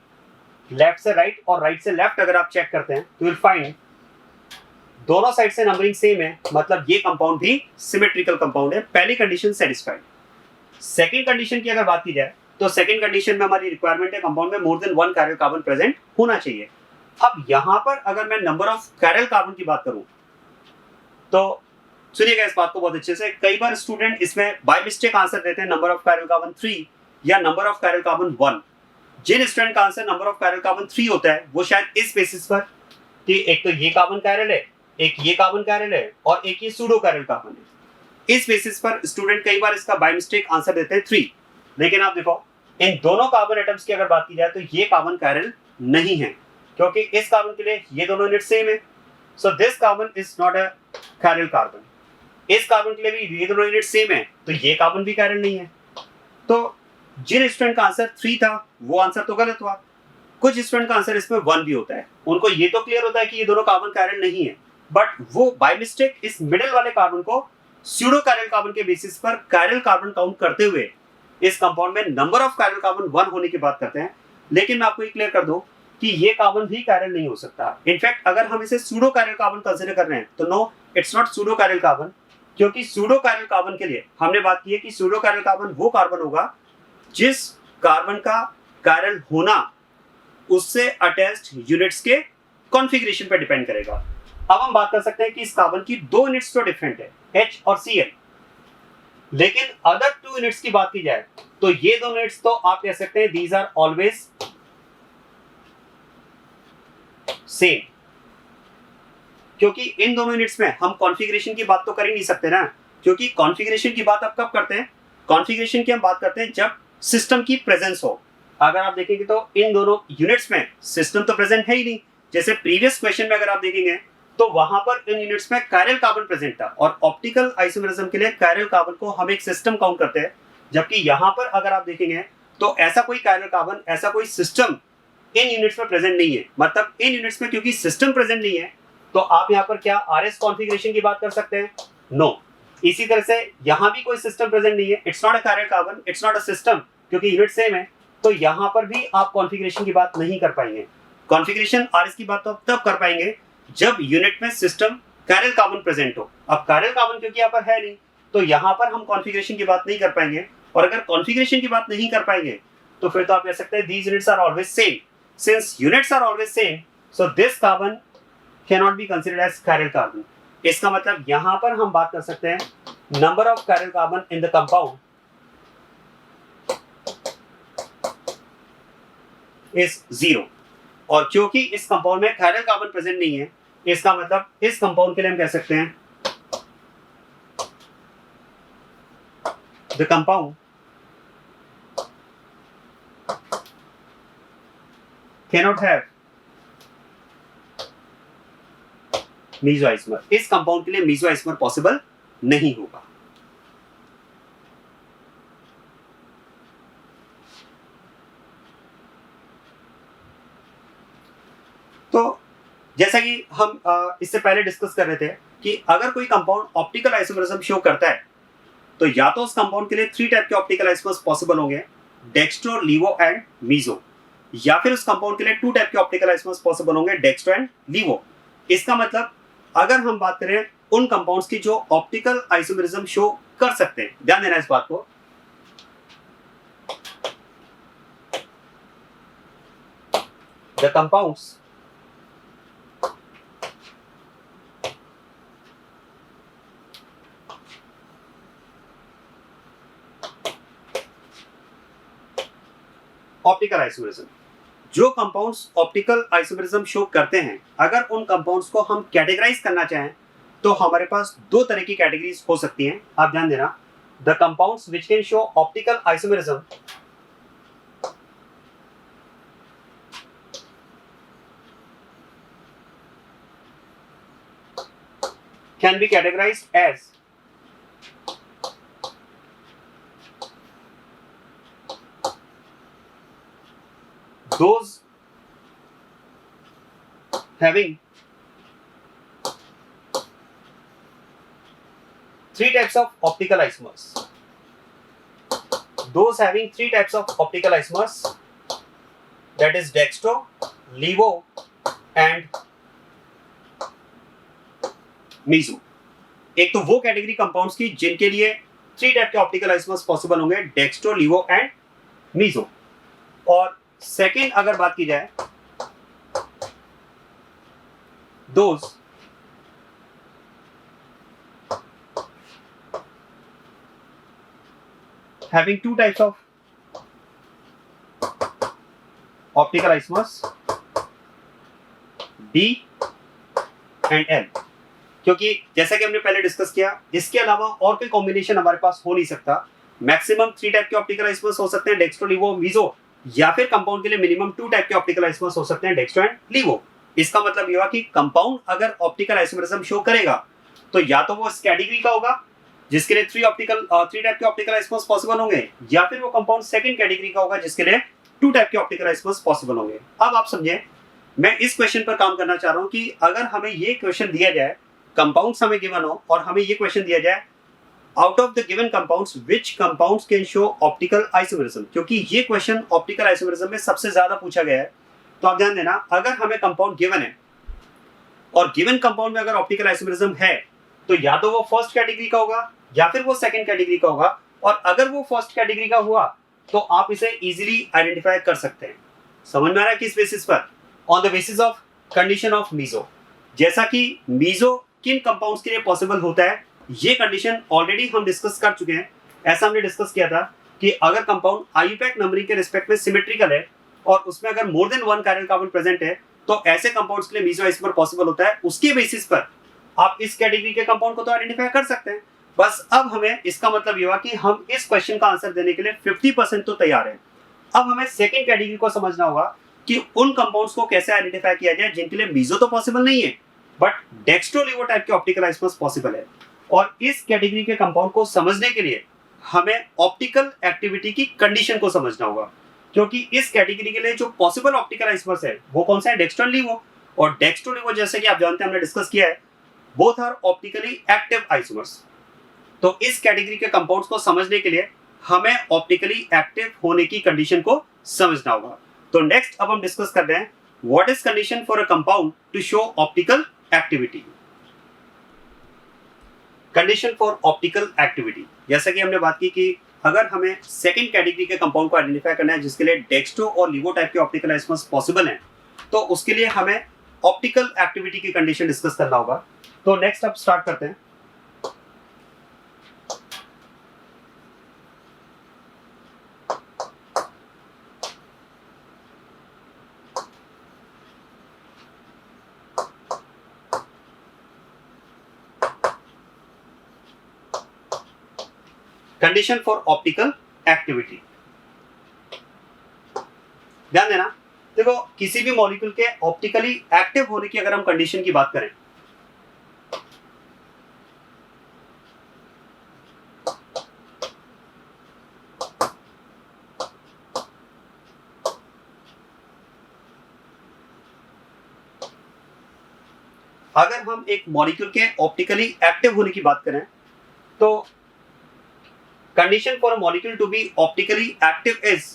लेफ्ट से राइट और राइट से लेफ्ट अगर आप चेक करते हैं तो विल फाइंड दोनों साइड से नंबरिंग सेम है, मतलब ये कंपाउंड भी सिमेट्रिकल कंपाउंड है। पहली कंडीशन सेटिस्फाइड। सेकंड कंडीशन की अगर बात की जाए तो सेकंड कंडीशन में हमारी रिक्वायरमेंट है कंपाउंड में more than 1 carrier carbon present होना चाहिए। अब यहां पर अगर मैं नंबर ऑफ कैरियल कार्बन की बात करूं तो सुनिएगा इस बात को बहुत अच्छे से। कई बार स्टूडेंट इसमें बाय मिस्टेक आंसर देते हैं नंबर ऑफ कैरियल कार्बन 3 या नंबर ऑफ कैरियल कार्बन 1। जिन स्टूडेंट का answer number of chiral carbon 3 होता है वो शायद इस बेसिस पर कि एक तो ये कार्बन कैरियल है, एक ये कार्बन कैरियल है और एक ये सूडो कैरियल कार्बन है। इस बेसिस पर स्टूडेंट कई बार इसका बाय मिस्टेक आंसर देते हैं 3। लेकिन आप देखो इन दोनों कार्बन एटम्स की अगर बात की जाए तो ये कार्बन कैरियल नहीं है, क्योंकि इस कार्बन के लिए ये दोनों यूनिट सेम है। सो this carbon is not a carrier carbon. इस कार्बन के लिए भी ये दोनों यूनिट सेम है, तो ये कार्बन भी कैरियल नहीं है। तो जिन स्टूडेंट का आंसर 3 था वो आंसर तो गलत हुआ। कुछ स्टूडेंट का आंसर इसमें 1 भी होता है, उनको ये तो क्लियर होता है कि ये दोनों कार्बन कैरियल नहीं है, बट वो बाय मिस्टेक इस मिडिल वाले कार्बन को स्यूडो कैरियल कार्बन के बेसिस पर कैरियल कार्बन काउंट करते हुए इस कंपाउंड में नंबर ऑफ कैरियल कार्बन 1 होने की बात करते हैं। लेकिन मैं आपको ये क्लियर कर दूं कि ये कार्बन भी कैरियल नहीं हो सकता। इनफैक्ट अगर हम इसे सूडो कैरियल कार्बन कंसीडर कर रहे हैं तो no it's not pseudo chiral carbon, क्योंकि सूडो कैरियल कार्बन के लिए हमने बात की है कि सूडो कैरियल कार्बन वो कार्बन होगा जिस कार्बन का कैरियल होना उससे अटैच्ड यूनिट्स के कॉन्फ़िगरेशन पर डिपेंड करेगा। अब हम बात कर सकते हैं कि इस कार्बन की 2 यूनिट्स तो डिफरेंट है, H और Cl, लेकिन अदर 2 यूनिट्स की बात की जाए तो ये दोनों यूनिट्स तो आप कह सकते हैं दीज आर ऑलवेज सेम, क्योंकि इन दोनों यूनिट्स में हम कॉन्फ़िगरेशन की बात तो कर ही नहीं सकते ना, क्योंकि कॉन्फ़िगरेशन की बात आप कब करते हैं? कॉन्फ़िगरेशन की हम बात करते हैं जब सिस्टम की प्रेजेंस हो। अगर आप देखेंगे तो इन दोनों यूनिट्स में सिस्टम तो प्रेजेंट है ही नहीं। जैसे प्रीवियस क्वेश्चन में अगर आप देखेंगे तो वहां पर इन यूनिट्स में कैरियल कार्बन प्रेजेंट था और ऑप्टिकल आइसोमेरिज्म के लिए कैरियल कार्बन को हम एक सिस्टम काउंट करते हैं, जबकि यहां पर अगर आप देखेंगे तो ऐसा कोई कैरियल कार्बन, ऐसा कोई सिस्टम इन यूनिट्स में प्रेजेंट नहीं है। मतलब इन यूनिट्स में क्योंकि सिस्टम प्रेजेंट नहीं है तो आप यहाँ पर क्या आरएस कॉन्फ़िगरेशन की बात कर सकते हैं? नो। इसी तरह से यहाँ भी कोई सिस्टम प्रेजेंट नहीं है, it's not a carrier carbon, it's not a system, क्योंकि यूनिट सेम है, तो यहाँ पर भी आप कॉन्फ़िगरेशन की बात नहीं कर पाएंगे। कॉन्फ़िगरेशन आरएस की बात तो आप तब कर पाएंगे जब यूनिट में सिस्टम कैरियल कार्बन प्रेजेंट हो। अब कैरियल कार्बन क्योंकि यहाँ पर है नहीं तो यहाँ पर हम कॉन्फ़िगरेशन की बात नहीं कर पाएंगे, और अगर कॉन्फ़िगरेशन की बात नहीं कर पाएंगे तो फिर तो आप कह सकते हैं these units are always same. Since units are always same so this carbon can not be considered as chiral carbon. इसका मतलब यहाँ पर हम बात कर सकते हैं number of chiral carbon in the compound is 0, और क्योंकि इस कंपाउंड में कैरियल कार्बन प्रेजेंट नहीं है इसका मतलब इस कंपाउंड के लिए हम कह सकते हैं the compound cannot have meso isomer. इस कंपाउंड के लिए मीजो आइसोमर पॉसिबल नहीं होगा। तो जैसा कि हम इससे पहले डिस्कस कर रहे थे कि अगर कोई कंपाउंड ऑप्टिकल आइसोमरिज्म शो करता है तो या तो उस कंपाउंड के लिए 3 टाइप के ऑप्टिकल आइसोमर्स पॉसिबल होंगे, डेक्स्ट्रो, लीवो एंड मीजो, या फिर उस कंपाउंड के लिए 2 टाइप के ऑप्टिकल आइसोमर्स पॉसिबल होंगे, डेक्स्ट्रो एंड लीवो। इसका मतलब अगर हम बात करें उन कंपाउंड्स की जो ऑप्टिकल आइसोमेरिज्म शो कर सकते हैं। ध्यान देना इस बात को। द कंपाउंड्स ऑप्टिकल आइसोमेरिज्म, जो कंपाउंड्स ऑप्टिकल आइसोमेरिज्म शो करते हैं, अगर उन कंपाउंड्स को हम कैटेगराइज करना चाहें तो हमारे पास दो तरह की कैटेगरीज हो सकती हैं। आप ध्यान देना, the compounds which can show optical isomerism can be categorized as those having three types of optical isomers. Those having three types of optical isomers, that is dextro, levo and meso. एक तो वो category compounds की जिनके लिए three type के optical isomers possible होंगे, dextro, लीवो and meso. और second अगर बात की जाए, those having two types of optical isomers, D and L, क्योंकि जैसा कि हमने पहले डिस्कस किया, इसके अलावा और कोई कॉम्बिनेशन हमारे पास हो नहीं सकता। मैक्सिमम थ्री टाइप के ऑप्टिकल आइसोमर्स हो सकते हैं, डेक्स्ट्रो, लीवो, मीजो, या फिर कंपाउंड के लिए मिनिमम टू टाइप के ऑप्टिकल आइसोमर्स हो सकते हैं, डेक्स्ट्रो एंड लीवो। इसका मतलब ये हुआ कि कंपाउंड अगर ऑप्टिकल आइसोमरिज्म शो करेगा तो या तो वो इस कैटेगरी का होगा जिसके लिए थ्री टाइप के ऑप्टिकल आइसोमर्स पॉसिबल होंगे, या फिर वो कंपाउंड सेकंड कैटेगरी का होगा जिसके लिए टू टाइप के ऑप्टिकल आइसोमर्स पॉसिबल होंगे। अब आप समझे, मैं इस क्वेश्चन पर काम करना चाह रहा हूं कि अगर हमें ये क्वेश्चन दिया जाए, कंपाउंड्स हमें गिवन हो और हमें ये क्वेश्चन दिया जाए, out of the given compounds which compounds can show optical isomerism, क्योंकि ये क्वेश्चन ऑप्टिकल आइसोमेरिज्म में सबसे ज्यादा पूछा गया है। तो आप ध्यान देना, अगर हमें कंपाउंड गिवन है और गिवन कंपाउंड में अगर ऑप्टिकल आइसोमेरिज्म है तो या तो वो फर्स्ट कैटेगरी का होगा या फिर वो सेकंड कैटेगरी का होगा। और अगर वो फर्स्ट कैटेगरी का हुआ तो आप इसे इजीली आइडेंटिफाई कर सकते हैं। समझ में आ रहा है किस बेसिस पर? On the basis of condition of meso. जैसा कि मीजो किन कंपाउंड्स के लिए पॉसिबल होता है, ये कंडीशन ऑलरेडी हम डिस्कस कर चुके हैं। ऐसा हमने डिस्कस किया था कि अगर कंपाउंड आईयूपैक नंबरिंग के रिस्पेक्ट में सिमेट्रिकल है और उसमें अगर मोर than one chiral carbon present है तो ऐसे कंपाउंड्स के लिए मीजो आइसोमर पॉसिबल होता है। उसके बेसिस पर आप इस कैटेगरी के कंपाउंड को तो आइडेंटिफाई कर सकते हैं। बस अब हमें इसका मतलब ये हुआ कि हम इस क्वेश्चन का आंसर देने के लिए 50% तो तैयार हैं। अब हमें सेकंड कैटेगरी को समझना होगा कि उन कंपाउंड्स को कैसे आइडेंटिफाई किया जाए जिनके लिए मीजो तो पॉसिबल नहीं है बट डेक्स्ट्रो, लीवो टाइप के ऑप्टिकल आइसोमर्स पॉसिबल है। और इस कैटेगरी के कंपाउंड को समझने के लिए हमें ऑप्टिकल एक्टिविटी की कंडीशन को समझना होगा, क्योंकि इस कैटेगरी के लिए जो पॉसिबल ऑप्टिकल आइसोमर्स है वो कौन सा है? डेक्स्ट्रो, लीवो। और डेक्स्ट्रो, लीवो जैसे कि आप जानते हैं, हमने डिस्कस किया है, both are optically active isomers. तो इस कैटेगरी के कंपाउंड्स को समझने के लिए हमें ऑप्टिकली एक्टिव होने की कंडीशन को समझना होगा। तो नेक्स्ट अब हम डिस्कस कर रहे हैं, what is condition for a compound to show optical activity. Condition for optical activity, जैसा कि हमने बात की कि अगर हमें सेकंड कैटेगरी के कंपाउंड को आइडेंटिफाई करना है जिसके लिए डेक्स्ट्रो और लीवो टाइप के ऑप्टिकल आइसोमर्स पॉसिबल हैं, तो उसके लिए हमें ऑप्टिकल एक्टिविटी की कंडीशन डिस्कस करना होगा। तो नेक्स्ट अब स्टार्ट करते हैं। कंडीशन फॉर ऑप्टिकल एक्टिविटी, ध्यान देना। देखो, किसी भी मॉलिक्यूल के ऑप्टिकली एक्टिव होने की अगर हम कंडीशन की बात करें, अगर हम एक मॉलिक्यूल के ऑप्टिकली एक्टिव होने की बात करें तो condition for a molecule to be optically active is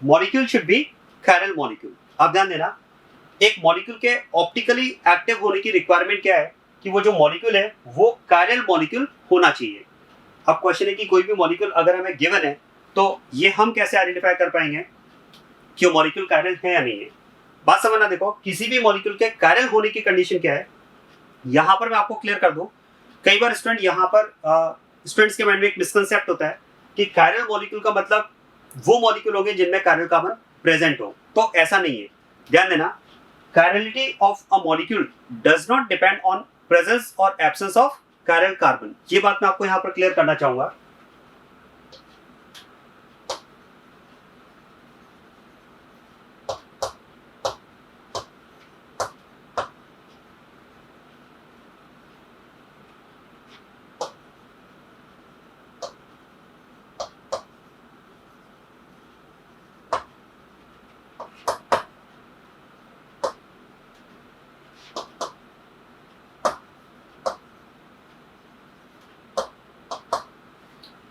molecule should be chiral molecule. आप ध्यान देना, एक मॉलिक्यूल के ऑप्टिकली एक्टिव होने की रिक्वायरमेंट क्या है कि वो जो मॉलिक्यूल है वो कायरल मॉलिक्यूल होना चाहिए। अब क्वेश्चन है कि कोई भी मॉलिक्यूल अगर हमें गिवन है तो ये हम कैसे आइडेंटिफाई कर पाएंगे कि वो मॉलिक्यूल कायरल है या नहीं है। बात समझना, देखो किसी भी मॉलिक्यूल के कायरल होने की कंडीशन क्या है, यहाँ पर मैं आपको क्लियर कर दूं। कई बार स्टूडेंट यहाँ पर स्टूडेंट्स के माइंड में एक मिसकंसेप्ट होता है कि कायरल मॉलिक्यूल का मतलब वो मॉलिक्यूल होंगे जिनमें कायरल कार्बन प्रेजेंट हो, तो ऐसा नहीं है। ध्यान देना, chirality of a molecule does not depend on presence or absence of chiral carbon। ये बात मैं आपको यहाँ पर क्लियर करना चाहूंगा।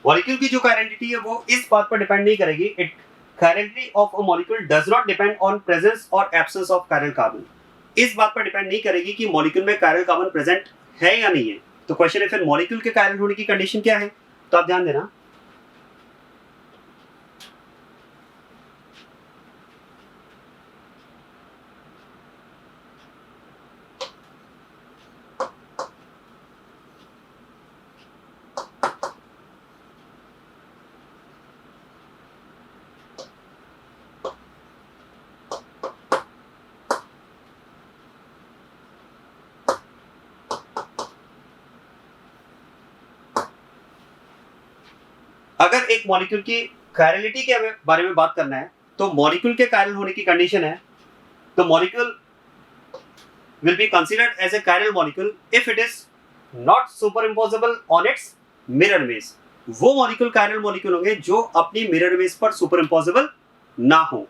मॉलिक्यूल की जो कायरलिटी है वो इस बात पर डिपेंड नहीं करेगी। It chirality of a molecule does not depend on presence और एब्सेंस ऑफ कायरल कार्बन। इस बात पर डिपेंड नहीं करेगी कि मॉलिक्यूल में कायरल कार्बन प्रेजेंट है या नहीं है। तो क्वेश्चन है फिर मॉलिक्यूल के कायरल होने की कंडीशन क्या है, तो आप ध्यान देना। अगर एक मॉलिक्यूल की कायरलिटी के बारे में बात करना है तो मॉलिक्यूल के कायरल होने की कंडीशन है, तो molecule will be considered as a chiral molecule if it is not superimposable on its mirror image। वो मॉलिक्यूल कायरल मॉलिक्यूल होंगे जो अपनी मिरर इमेज पर सुपर इम्पोजेबल ना हो।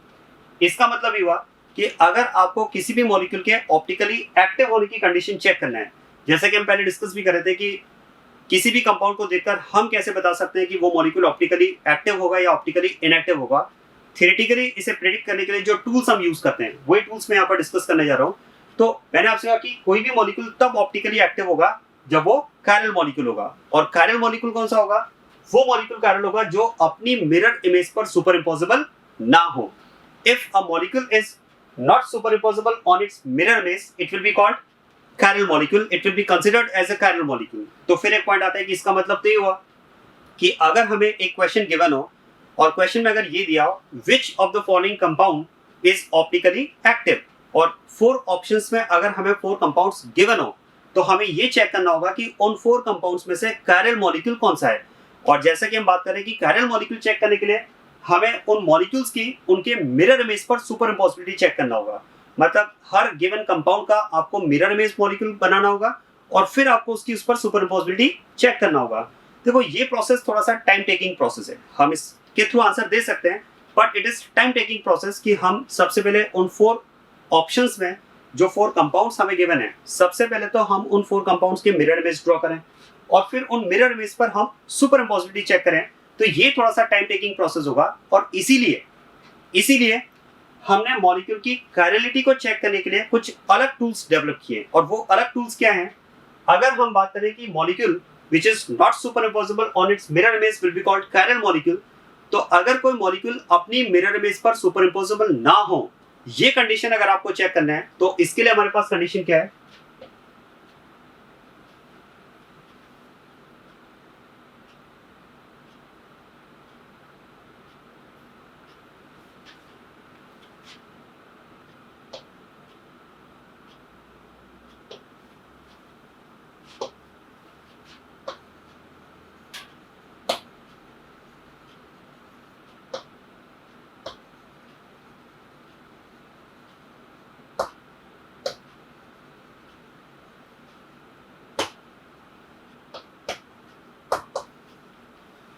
इसका मतलब ये हुआ कि अगर आपको किसी भी मॉलिक्यूल के ऑप्टिकली एक्टिव होने की कंडीशन चेक करना है, जैसे कि हम पहले डिस्कस भी कर रहे थे कि किसी भी कंपाउंड को देखकर हम कैसे बता सकते हैं कि वो मॉलिक्यूल ऑप्टिकली एक्टिव होगा या ऑप्टिकली इनएक्टिव होगा। थियोरेटिकली इसे प्रेडिक्ट करने के लिए जो टूल्स हम यूज करते हैं वही टूल्स मैं यहाँ पर डिस्कस करने जा रहा हूँ। तो मैंने आपसे कहा कि कोई भी मॉलिक्यूल तब ऑप्टिकली एक्टिव होगा जब वो कायरल मॉलिक्यूल होगा। और कायरल मॉलिक्यूल कौन सा होगा, वो मॉलिक्यूल कायरल होगा जो अपनी मिरर इमेज पर सुपर इम्पोजेबल ना हो। If a molecule is not superimposable on its mirror image it will be called chiral molecule, it will be considered as a chiral molecule. तो फिर एक point आता है कि इसका मतलब तो ये हुआ कि अगर हमें एक क्वेश्चन गिवन हो और क्वेश्चन में अगर ये दिया हो which of the following compound is optically active, और 4 ऑप्शंस में अगर हमें 4 कंपाउंड्स गिवन हो तो हमें ये चेक करना होगा कि उन 4 कंपाउंड्स में से कायरल मॉलिक्यूल कौन सा है। और जैसा कि हम बात करें कि कायरल मॉलिक्यूल चेक करने के लिए हमें उन मॉलिक्यूल्स की उनके मिरर इमेज पर सुपर इम्पोसिबिलिटी चेक करना होगा। मतलब हर गिवन कंपाउंड का आपको मिरर इमेज मॉलिक्यूल बनाना होगा और फिर आपको उसकी उस पर सुपर इम्पोसिबिलिटी चेक करना होगा। देखो ये प्रोसेस थोड़ा सा टाइम टेकिंग प्रोसेस है, हम इसके थ्रू आंसर दे सकते हैं but it is time taking process कि हम सबसे पहले उन 4 ऑप्शंस में जो 4 कंपाउंड्स हमें गिवन है, सबसे पहले तो हम उन 4 कंपाउंड्स के मिरर इमेज ड्रॉ करें और फिर उन मिरर इमेज पर हम सुपर इम्पोसिबिलिटी चेक करें। तो ये थोड़ा सा टाइम टेकिंग प्रोसेस होगा और इसीलिए हमने मॉलिक्यूल की कायरलिटी को चेक करने के लिए कुछ अलग टूल्स डेवलप किए। और वो अलग टूल्स क्या हैं, अगर हम बात करें कि molecule which is not super impossible on its mirror image will be called chiral molecule. तो अगर कोई मॉलिक्यूल अपनी मिरर इमेज पर सुपर इम्पोसिबल ना हो, ये कंडीशन अगर आपको चेक करना है तो इसके लिए हमारे पास कंडीशन क्या है,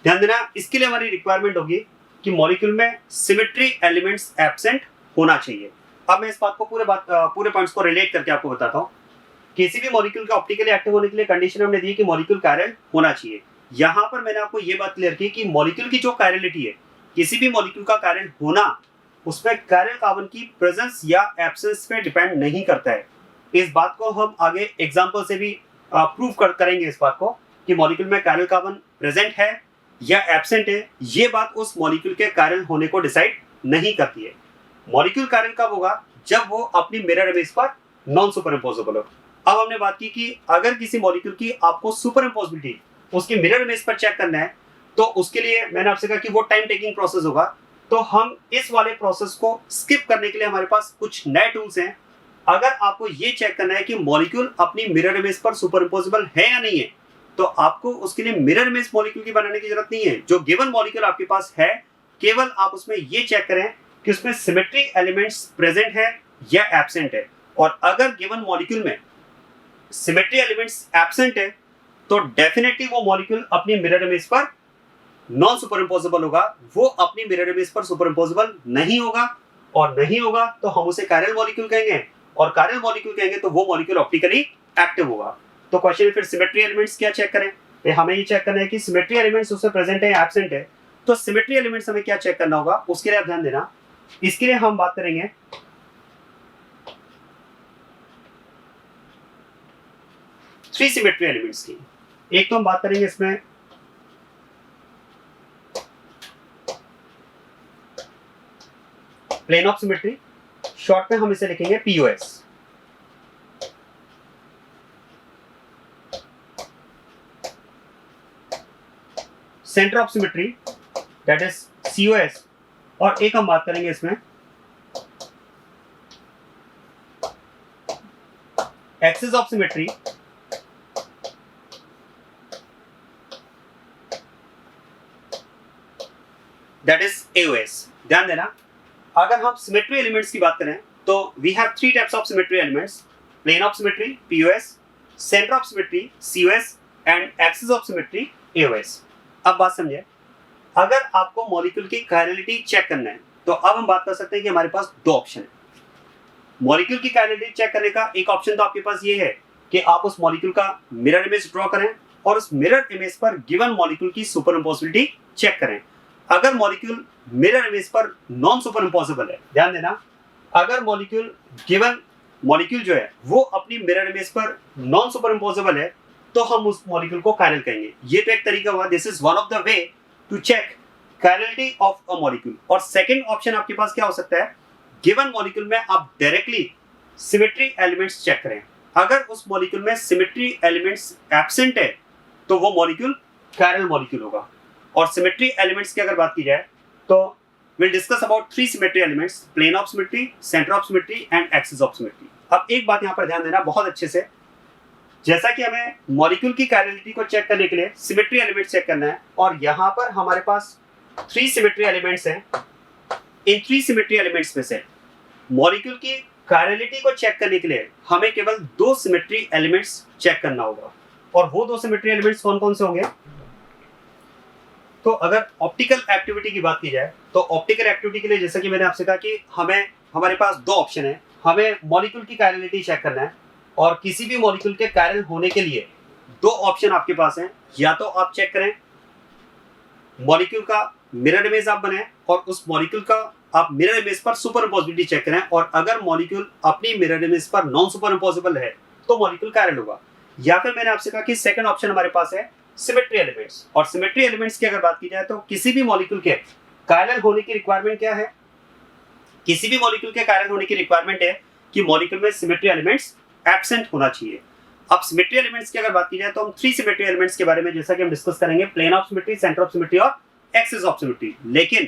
ध्यान देना इसके लिए हमारी रिक्वायरमेंट होगी कि मॉलिक्यूल में सिमेट्री एलिमेंट्स एब्सेंट होना चाहिए। अब मैं इस बात को पूरे पॉइंट्स को रिलेट करके आपको बताता हूँ। किसी भी मॉलिक्यूल का ऑप्टिकली एक्टिव होने के लिए कंडीशन हमने दी कि मॉलिक्यूल कायरल होना चाहिए। यहाँ पर मैंने आपको ये बात क्लियर की कि मॉलिक्यूल की जो कायरलिटी है, किसी भी मॉलिक्यूल का कायरल होना उसमें कायरल कार्बन की प्रेजेंस या एब्सेंस पे डिपेंड नहीं करता है। इस बात को हम आगे एग्जांपल से भी प्रूव करेंगे इस बात को कि मॉलिक्यूल में कायरल कार्बन प्रेजेंट है या एब्सेंट है, ये बात उस मॉलिक्यूल के कायरल होने को डिसाइड नहीं करती है। मॉलिक्यूल कायरल कब होगा? जब वो अपनी मिरर इमेज पर नॉन सुपर इम्पोजेबल हो। अब हमने बात की कि अगर किसी मॉलिक्यूल की आपको सुपर इम्पोजिबिलिटी उसकी मिरर इमेज पर चेक करना है तो उसके लिए मैंने आपसे कहा कि वो टाइम टेकिंग प्रोसेस होगा। तो हम इस वाले प्रोसेस को स्किप करने के लिए हमारे पास कुछ नए टूल्स हैं। अगर आपको ये चेक करना है कि मॉलिक्यूल अपनी मिरर इमेज पर सुपर इम्पोजेबल है या नहीं है, तो आपको उसके लिए मिरर इमेज मॉलिक्यूल की बनाने की जरूरत नहीं है। जो गिवन मॉलिक्यूल आपके पास है, केवल आप उसमें ये चेक करें कि उसमें सिमेट्री एलिमेंट्स प्रेजेंट है या एब्सेंट है। और अगर गिवन मॉलिक्यूल में सिमेट्री एलिमेंट्स एब्सेंट है तो डेफिनेटली वो मॉलिक्यूल अपनी मिरर इमेज पर नॉन सुपर इम्पोजेबल होगा, वो अपनी मिरर इमेज पर सुपर इम्पोजेबल नहीं होगा। और नहीं होगा तो हम उसे कायरल मॉलिक्यूल कहेंगे, और कायरल मॉलिक्यूल कहेंगे तो वो मॉलिक्यूल ऑप्टिकली एक्टिव होगा। तो क्वेश्चन है फिर सिमेट्री एलिमेंट्स क्या चेक करें? हमें ये चेक करना है कि सिमेट्री एलिमेंट्स उसमें प्रेजेंट है या एब्सेंट है। तो सिमेट्री एलिमेंट्स हमें क्या चेक करना होगा, उसके लिए आप ध्यान देना। इसके लिए हम बात करेंगे थ्री सिमेट्री एलिमेंट्स की। एक तो हम बात करेंगे इसमें प्लेन ऑफ सिमेट्री, शॉर्ट में हम इसे लिखेंगे POS। Centre of symmetry that is COS। और एक हम बात करेंगे इसमें axis of symmetry that is AOS। ध्यान देना, अगर हम सिमेट्री एलिमेंट्स की बात करें तो we have three types of symmetry elements: plane of symmetry POS, centre of symmetry COS and axis of symmetry AOS। अब बात समझिए, अगर आपको मॉलिक्यूल की कायरलिटी चेक करना है तो अब हम बात कर सकते हैं कि हमारे पास दो ऑप्शन है। मॉलिक्यूल की कायरलिटी चेक करने का एक ऑप्शन तो आपके पास ये है कि आप उस मॉलिक्यूल का मिरर इमेज ड्रॉ करें और उस मिरर इमेज पर गिवन मॉलिक्यूल की सुपर इम्पोजिबिलिटी चेक करें। अगर मॉलिक्यूल मिरर इमेज पर नॉन सुपर इम्पोजिबल है, ध्यान देना, अगर मॉलिक्यूल गिवन मॉलिक्यूल जो है वो अपनी मिरर इमेज पर नॉन सुपर इम्पोजिबल है तो हम उस मॉलिक्यूल को कायरल कहेंगे। ये तो एक तरीका हुआ, this is one of the way to check chirality of a molecule. और सेकंड ऑप्शन आपके पास क्या हो सकता है, गिवन मॉलिक्यूल में आप डायरेक्टली सिमेट्री एलिमेंट्स चेक करें। अगर उस मॉलिक्यूल में सिमेट्री एलिमेंट्स एब्सेंट है तो वो मॉलिक्यूल कायरल मॉलिक्यूल होगा। और सिमेट्री एलिमेंट्स की अगर बात की जाए तो will discuss about three symmetry elements: plane of symmetry, centre of symmetry and axis of symmetry. अब एक बात यहाँ पर ध्यान देना बहुत अच्छे से, जैसा कि हमें मॉलिक्यूल की कायरलिटी को चेक करने के लिए सिमेट्री एलिमेंट चेक करना है और यहाँ पर हमारे पास थ्री सिमेट्री एलिमेंट्स हैं। इन थ्री सिमेट्री एलिमेंट्स में से मॉलिक्यूल की कायरलिटी को चेक करने के लिए हमें केवल दो सिमेट्री एलिमेंट्स चेक करना होगा। और वो दो सिमेट्री एलिमेंट्स कौन कौन से होंगे? तो अगर ऑप्टिकल एक्टिविटी की बात की जाए तो ऑप्टिकल एक्टिविटी के लिए जैसा कि मैंने आपसे कहा कि हमारे पास दो ऑप्शन है। हमें मॉलिक्यूल की कायरलिटी चेक करना है और किसी भी मॉलिक्यूल के कायरल होने के लिए दो ऑप्शन आपके पास हैं। या तो आप चेक करें मॉलिक्यूल का मिरर इमेज आप बनाएं और उस मॉलिक्यूल का आप मिरर इमेज पर सुपर इम्पोजिबिलिटी चेक करें, और अगर मॉलिक्यूल अपनी मिरर इमेज पर नॉन सुपर इम्पोजिबल है तो मॉलिक्यूल कायरल होगा। या फिर मैंने आपसे कहा कि सेकंड ऑप्शन हमारे पास है सिमेट्री एलिमेंट्स। और सिमेट्री एलिमेंट्स की अगर बात की जाए तो किसी भी मॉलिक्यूल के कायरल होने की रिक्वायरमेंट क्या है? किसी भी मॉलिक्यूल के कायरल होने की रिक्वायरमेंट है कि मॉलिक्यूल में सिमेट्री एलिमेंट्स एब्सेंट होना चाहिए। अब सिमेट्री एलिमेंट्स की अगर बात की जाए तो हम थ्री सिमेट्री एलिमेंट्स के बारे में जैसा कि हम डिस्कस करेंगे: plane of symmetry, centre of symmetry और एक्सिस ऑफ सिमेट्री। लेकिन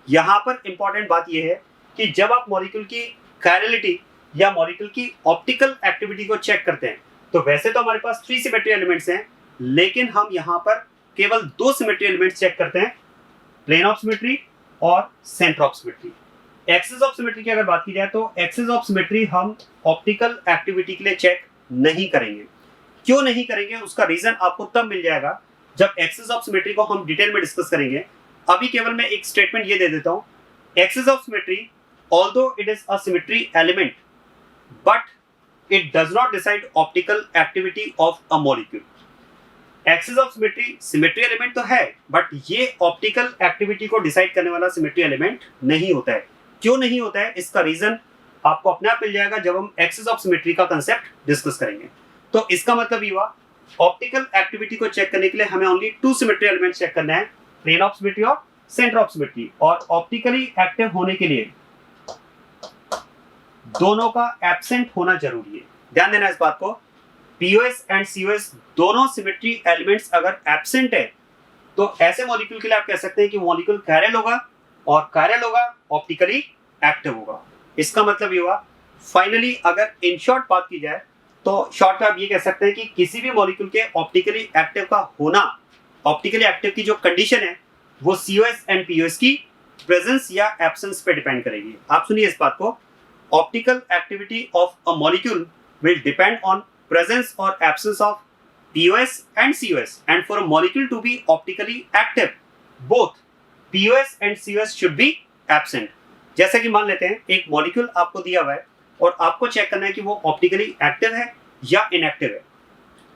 यहाँ पर इंपॉर्टेंट बात यह है कि जब आप मॉलिक्यूल की कायरलिटी या मॉलिक्यूल की ऑप्टिकल एक्टिविटी को चेक करते हैं तो वैसे तो हमारे पास थ्री सिमेट्री एलिमेंट्स हैं, लेकिन हम यहाँ पर केवल दो सिमेट्री एलिमेंट्स चेक करते हैं: प्लेन ऑफ सिमेट्री और centre of symmetry. Axis of symmetry की अगर बात की जाए तो एक्सिस ऑफ सिमेट्री हम ऑप्टिकल एक्टिविटी के लिए चेक नहीं करेंगे। क्यों नहीं करेंगे उसका रीजन आपको तब मिल जाएगा जब एक्सिस ऑफ सिमेट्री को हम डिटेल में डिस्कस करेंगे। अभी केवल मैं एक स्टेटमेंट ये दे देता हूं: axis of symmetry, although it is a symmetry element, but it does not decide optical activity of a molecule. Axis of symmetry symmetry element तो है, बट ये ऑप्टिकल एक्टिविटी को डिसाइड करने वाला सिमेट्री एलिमेंट नहीं होता है। क्यों नहीं होता है इसका रीजन आपको अपने आप मिल जाएगा जब हम एक्सेस ऑफ सिमेट्री का कंसेप्ट डिस्कस करेंगे। तो इसका मतलब ये हुआ ऑप्टिकल एक्टिविटी को चेक करने के लिए हमें ओनली 2 सिमेट्री एलिमेंट्स चेक करना है, प्लेन ऑफ सिमेट्री और सेंटर ऑफ सिमेट्री। और ऑप्टिकली एक्टिव होने के लिए दोनों का एब्सेंट होना जरूरी है। ध्यान देना इस बात को, पीओएस एंड सीओएस दोनों सिमेट्री एलिमेंट्स अगर एब्सेंट है तो ऐसे मॉलिक्यूल के लिए आप कह सकते हैं कि मॉलिक्यूल कायरल होगा, और कायरल होगा ऑप्टिकली एक्टिव होगा। इसका मतलब ये हुआ फाइनली अगर इन शॉर्ट बात की जाए तो शॉर्ट में आप ये कह सकते हैं कि किसी भी मॉलिक्यूल के ऑप्टिकली एक्टिव का होना, ऑप्टिकली एक्टिव की जो कंडीशन है वो सीओएस एंड पीओएस की प्रेजेंस या एब्सेंस पे डिपेंड करेगी। आप सुनिए इस बात को, optical activity of a molecule will depend on presence or absence of POS and COS, and for a molecule to be optically active both POS and COS should be absent। जैसे कि मान लेते हैं एक मॉलिक्यूल आपको दिया हुआ है और आपको चेक करना है कि वो ऑप्टिकली एक्टिव है या इनएक्टिव है,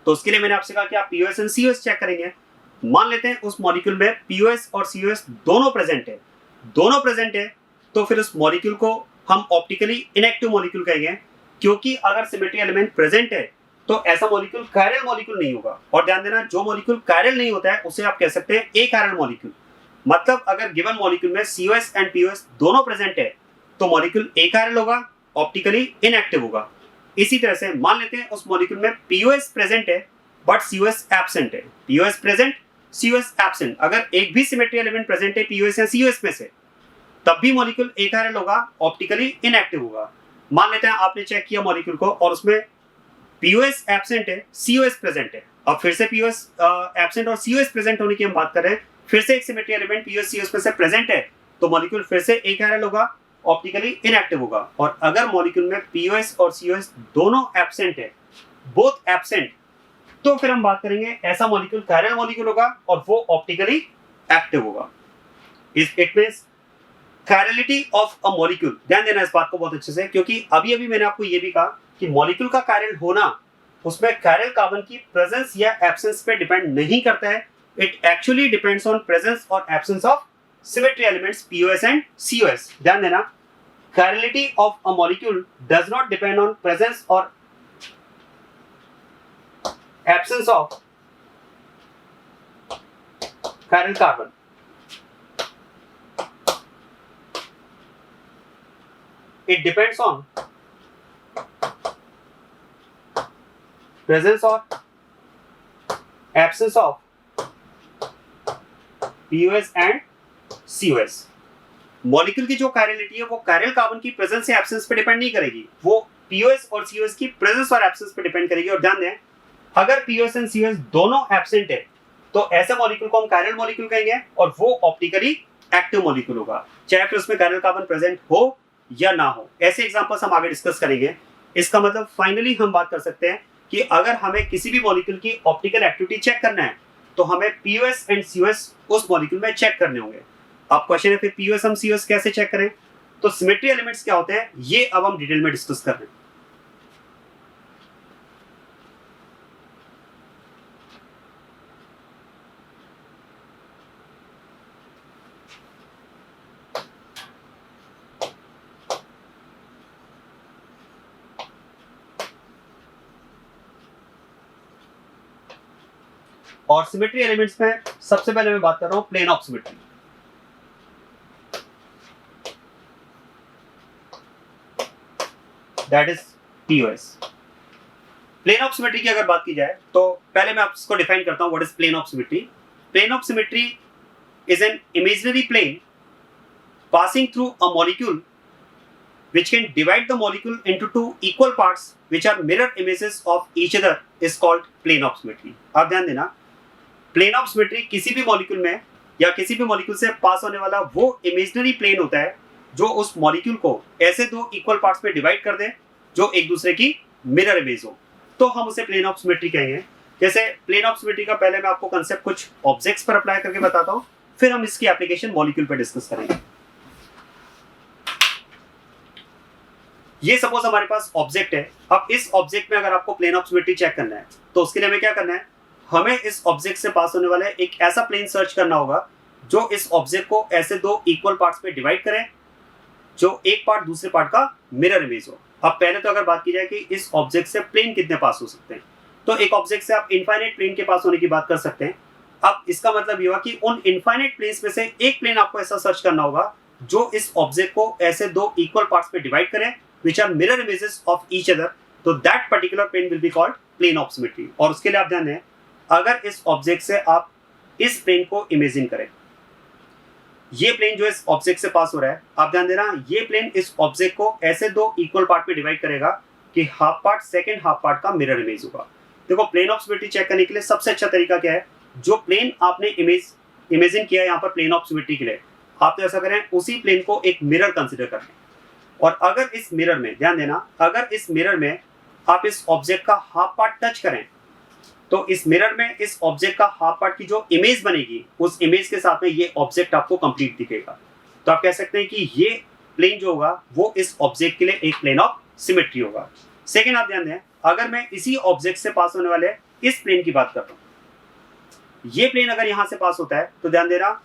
तो उसके लिए मैंने आपसे कहा कि आप POS एंड COS चेक करेंगे। मान लेते हैं उस मॉलिक्यूल में POS और COS दोनों प्रेजेंट है, दोनों प्रेजेंट है, तो फिर उस मॉलिक्यूल को हम ऑप्टिकली इनएक्टिव मॉलिक्यूल कहेंगे, क्योंकि अगर सिमेट्री एलिमेंट प्रेजेंट है तो ऐसा मॉलिक्यूल कायरल मॉलिक्यूल नहीं होगा। और ध्यान देना, जो मॉलिक्यूल कायरल नहीं होता है उसे आप कह सकते हैं एकायरल मॉलिक्यूल। मतलब अगर गिवन मॉलिक्यूल में COS एंड POS दोनों प्रेजेंट है तो मॉलिक्यूल एकायरल होगा, ऑप्टिकली इनएक्टिव होगा। इसी तरह से मान लेते हैं उस मॉलिक्यूल में POS प्रेजेंट है बट COS एब्सेंट है, POS प्रेजेंट COS एब्सेंट। अगर एक भी सिमेट्री एलिमेंट प्रेजेंट है POS या COS में से, तब भी मॉलिक्यूल एकायरल होगा, ऑप्टिकली इनएक्टिव होगा। मान लेते हैं आपने चेक किया मॉलिक्यूल को और उसमें POS एब्सेंट है, COS प्रेजेंट है। अब फिर से POS एब्सेंट और COS प्रेजेंट होने की हम बात कर रहे हैं, फिर से एक सिमेट्री एलिमेंट POS COS में से प्रेजेंट है तो मॉलिक्यूल फिर से एकायरल होगा, ऑप्टिकली इनएक्टिव होगा। और अगर मॉलिक्यूल में POS और COS दोनों एब्सेंट है, बोथ एब्सेंट, तो फिर हम बात करेंगे ऐसा मॉलिक्यूल कायरल मॉलिक्यूल होगा और वो ऑप्टिकली एक्टिव होगा। It means chirality of a molecule. ध्यान देना इस बात को बहुत अच्छे से, क्योंकि अभी मैंने आपको ये भी कहा कि मॉलिक्यूल का कायरल होना उसमें कायरल कार्बन की प्रेजेंस या एब्सेंस पे डिपेंड नहीं करता है। It actually depends on presence और absence of symmetry elements POS and COS। ध्यान देना, chirality of a molecule does not depend on presence और absence of chiral carbon. It depends on presence or absence of POS and COS। Molecule की जो chirality है वो chiral carbon की presence या absence पे डिपेंड नहीं करेगी, वो POS और COS की प्रेजेंस और एब्सेंस पे डिपेंड करेगी। और ध्यान दें, अगर POS एंड COS दोनों एब्सेंट है तो ऐसे मॉलिक्यूल को हम कायरल मॉलिक्यूल कहेंगे और वो ऑप्टिकली एक्टिव मॉलिक्यूल होगा, चाहे फिर उसमें कायरल कार्बन प्रेजेंट हो या ना हो। ऐसे एग्जांपल्स हम आगे डिस्कस करेंगे। इसका मतलब फाइनली हम बात कर सकते हैं कि अगर हमें किसी भी मॉलिक्यूल की ऑप्टिकल एक्टिविटी चेक करना है तो हमें POS एंड COS उस मॉलिक्यूल में चेक करने होंगे। अब क्वेश्चन है फिर POS हम COS कैसे चेक करें? तो सिमेट्री एलिमेंट्स क्या होते हैं ये अब हम डिटेल में डिस्कस कर रहे हैं। और सिमेट्री एलिमेंट्स में सबसे पहले मैं बात कर रहा हूं plane of symmetry. That is POS। Plane of symmetry की अगर बात की जाए तो पहले मैं आपको डिफाइन करता हूं what is plane of symmetry. Plane of symmetry is an imaginary plane passing through a molecule which can divide the molecule into two equal parts which are mirror images of each other is called plane of symmetry। आप ध्यान देना, plane of symmetry किसी भी molecule में या किसी भी molecule से पास होने वाला वो इमेजिनरी प्लेन होता है जो उस मॉलिक्यूल को ऐसे दो इक्वल पार्ट्स में डिवाइड कर दे जो एक दूसरे की मिरर इमेज हो, तो हम उसे प्लेन ऑफ सिमेट्री कहेंगे। जैसे प्लेन ऑफ सिमेट्री का पहले मैं आपको कांसेप्ट कुछ ऑब्जेक्ट्स पर अप्लाई करके बताता हूँ, फिर हम इसकी एप्लीकेशन मॉलिक्यूल पर डिस्कस करेंगे। ये सपोज हमारे पास ऑब्जेक्ट है। अब इस ऑब्जेक्ट में अगर आपको प्लेन ऑफ सिमेट्री चेक करना है तो उसके लिए हमें क्या करना है, हमें इस ऑब्जेक्ट से पास होने वाला एक ऐसा प्लेन सर्च करना होगा जो इस ऑब्जेक्ट को ऐसे दो इक्वल पार्ट्स में डिवाइड करे जो एक पार्ट दूसरे पार्ट का मिरर इमेज हो। अब पहले तो अगर बात की जाए कि इस ऑब्जेक्ट से प्लेन कितने पास हो सकते हैं, तो एक ऑब्जेक्ट से आप इनफाइनाइट प्लेन के पास होने की बात कर सकते हैं। अब इसका मतलब ये हुआ कि उन इनफाइनाइट प्लेन्स में से एक प्लेन आपको ऐसा सर्च करना होगा जो इस ऑब्जेक्ट को ऐसे दो इक्वल पार्ट्स में डिवाइड करे which are mirror images of each other, तो that particular plane will be called plane of symmetry. और उसके लिए आप ध्यान दें, अगर इस ऑब्जेक्ट से आप इस प्लेन को इमेजिन करें, ये प्लेन जो इस ऑब्जेक्ट से पास हो रहा है, आप ध्यान देना, ये प्लेन इस ऑब्जेक्ट को ऐसे दो इक्वल पार्ट में डिवाइड करेगा कि half part second half part का मिरर इमेज होगा। देखो प्लेन ऑफ सिमेट्री चेक करने के लिए सबसे अच्छा तरीका क्या है, जो प्लेन आपने इमेजिन किया है यहाँ पर प्लेन ऑफ सिमेट्री के लिए, आप तो ऐसा करें उसी प्लेन को एक मिरर कंसिडर करें। और अगर इस मिरर में, ध्यान देना, अगर इस मिरर में आप इस ऑब्जेक्ट का हाफ पार्ट टच करें, तो इस मिरर में इस ऑब्जेक्ट का हाफ पार्ट की जो इमेज बनेगी, उस इमेज के साथ में ये ऑब्जेक्ट आपको कंप्लीट दिखेगा। तो आप कह सकते हैं कि ये प्लेन जो होगा वो इस ऑब्जेक्ट के लिए एक प्लेन ऑफ सिमेट्री होगा। सेकंड, आप ध्यान दें, अगर मैं इसी ऑब्जेक्ट से पास होने वाले इस प्लेन की बात कर रहा हूं, ये प्लेन अगर यहां से पास होता है तो ध्यान देना,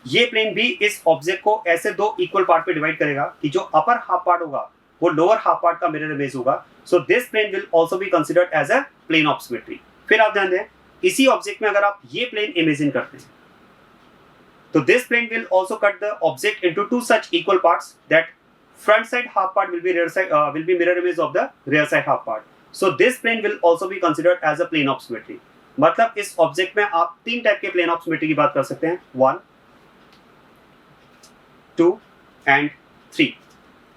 ये प्लेन भी इस ऑब्जेक्ट को ऐसे दो इक्वल पार्ट में डिवाइड करेगा कि जो अपर हाफ पार्ट होगा वो लोअर हाफ पार्ट का मिरर इमेज होगा। So this plane will also be considered as a plane of symmetry. फिर आप ध्यान दें, इसी ऑब्जेक्ट में अगर आप ये प्लेन इमेजिन करते हैं, तो this plane will also cut the object into two such equal parts that front side half part will be mirror image of the rear side half part. So this plane will also be considered as a plane of symmetry. मतलब इस object में आप तीन type के plane of symmetry की बात कर सकते हैं, 1, 2 एंड 3।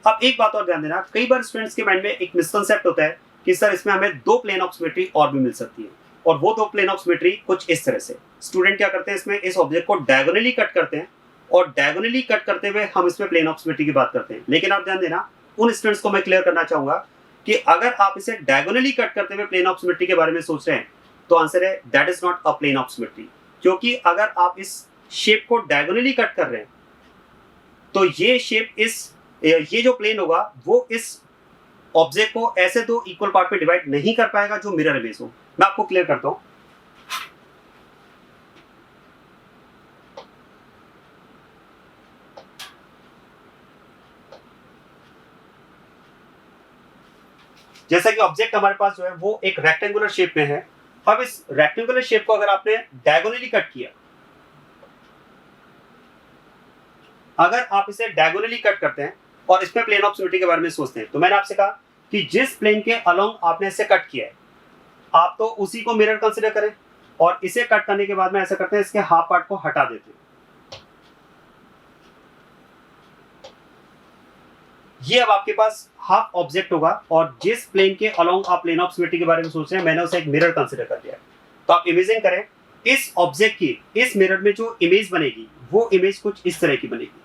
अब एक बात और ध्यान देना, कई बार स्टूडेंट्स के माइंड में एक मिसकंसेप्ट होता है कि सर इसमें हमें दो प्लेन ऑफ सिमेट्री और भी मिल सकती है, और वो दो प्लेन ऑफ सिमेट्री कुछ इस तरह से। स्टूडेंट क्या करते हैं, इसमें इस ऑब्जेक्ट को डायगोनली कट करते हैं, और डायगोनली कट करते हुए हम इसमें प्लेन ऑफ सिमेट्री की बात करते हैं। लेकिन आप ध्यान देना, उन स्टूडेंट्स को मैं क्लियर करना चाहूंगा कि अगर आप इसे डायगोनली कट करते हुए प्लेन ऑफ सिमेट्री के बारे में सोच रहे हैं, तो आंसर है that is not a plane of symmetry. क्योंकि अगर आप इस शेप को डायगोनली कट कर रहे हैं, तो ये शेप ये जो प्लेन होगा वो इस ऑब्जेक्ट को ऐसे दो इक्वल पार्ट में डिवाइड नहीं कर पाएगा जो मिरर इमेज हो। मैं आपको क्लियर करता हूं। जैसा कि ऑब्जेक्ट हमारे पास जो है वो एक रेक्टेंगुलर शेप में है। अब इस रेक्टेंगुलर शेप को अगर आपने डायगोनली कट किया, अगर आप इसे डायगोनली कट करते हैं और इसमें प्लेन ऑफ सिमेट्री के बारे में सोचते हैं, तो मैंने आपसे कहा कि जिस प्लेन के अलोंग आपने इसे कट किया है, आप तो उसी को मिरर कंसीडर करें, और इसे कट करने के बाद में ऐसा करते हैं, इसके हाफ पार्ट को हटा देते हैं। ये अब आपके पास हाफ ऑब्जेक्ट होगा, और जिस प्लेन के अलोंग आप प्लेन ऑफ सिमेट्री के बारे में सोच रहे हैं, मैंने उसे एक मिरर कंसीडर कर दिया है। तो आप इमेजिन करें, इस ऑब्जेक्ट की इस मिरर में जो इमेज बनेगी वो इमेज कुछ इस तरह की बनेगी।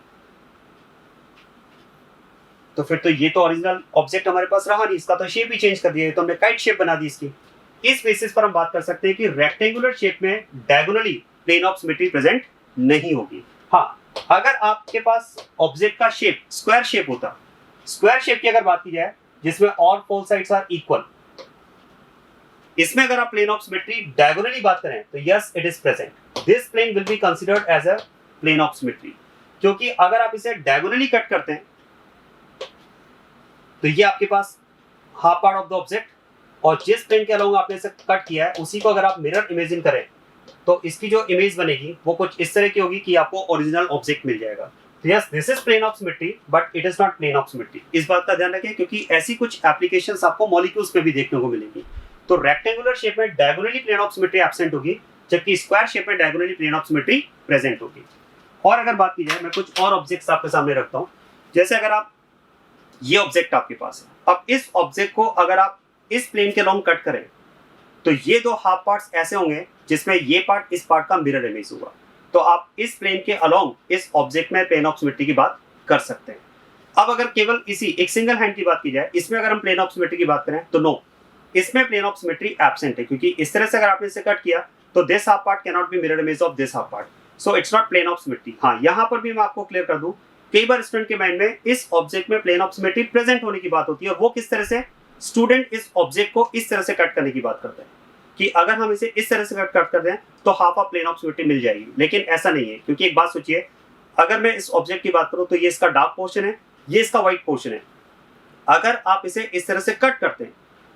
तो फिर तो ये तो ओरिजिनल ऑब्जेक्ट हमारे पास रहा नहीं, इसका तो शेप ही चेंज कर दिया है, तो हमने काइट शेप बना दी इसकी। इस बेसिस पर हम बात कर सकते हैं कि रेक्टेंगुलर शेप में diagonally plane of symmetry present नहीं होगी। हाँ, अगर आपके पास ऑब्जेक्ट का शेप स्क्वायर शेप होता, स्क्वायर शेप की अगर बात की जाए जिसमें all four sides are equal, इसमें अगर आप प्लेन ऑफ सिमेट्री डायगोनली बात करें तो yes it is present. This plane will be considered as a plane of symmetry, क्योंकि अगर आप इसे डायगोनली कट करते हैं तो ये आपके पास half part of the object, और जिस प्लेन के अलोंग आपने इसे कट किया है उसी को अगर आप मिरर इमेजिन करें, तो इसकी जो इमेज बनेगी वो कुछ इस तरह की होगी कि आपको ओरिजिनल ऑब्जेक्ट मिल जाएगा। Yes, this is plane of symmetry, but it is not plane of symmetry. इस बात का ध्यान रखें, क्योंकि ऐसी कुछ एप्लीकेशंस आपको मॉलिक्यूल्स में भी देखने को मिलेंगी। तो रेक्टेंगुलर शेप में diagonally plane of symmetry absent होगी, जबकि स्क्वायर शेप में diagonally plane of symmetry present होगी। और अगर बात की जाए, मैं कुछ और ऑब्जेक्ट्स आपके सामने रखता हूं। जैसे अगर आप, ये ऑब्जेक्ट आपके पास है, अब इस ऑब्जेक्ट को अगर आप इस प्लेन के लॉन्ग कट करें, तो ये दो हाफ पार्ट्स ऐसे होंगे जिसमें ये पार्ट इस पार्ट का मिरर इमेज होगा। तो आप इस प्लेन के अलोंग इस ऑब्जेक्ट में प्लेन ऑफ सिमेट्री की बात कर सकते हैं। अब अगर केवल इसी एक सिंगल हैंड की बात की जाए, इसमें अगर हम प्लेन ऑफ सिमेट्री की बात करें तो नो, इसमें प्लेन ऑफ सिमेट्री एब्सेंट है, क्योंकि इस तरह से अगर आपने इसे कट किया तो this half part can not be mirror image of this half part, so it's not plane of symmetry. हाँ, यहाँ पर भी मैं आपको क्लियर कर दूं, कई बार स्टूडेंट के माइंड में इस ऑब्जेक्ट में प्लेन ऑफ सिमेट्री प्रेजेंट होने की बात होती है, और वो किस तरह से, स्टूडेंट इस ऑब्जेक्ट को इस तरह से कट करने की बात करते हैं कि अगर हम इसे इस तरह से कट कर दें तो half of plane of symmetry मिल जाएगी। लेकिन ऐसा नहीं है, क्योंकि एक बात सोचिए, अगर मैं इस ऑब्जेक्ट की बात करूं तो ये इसका डार्क पोर्शन है, ये इसका व्हाइट पोर्शन है। अगर आप इसे इस तरह से कट करते हैं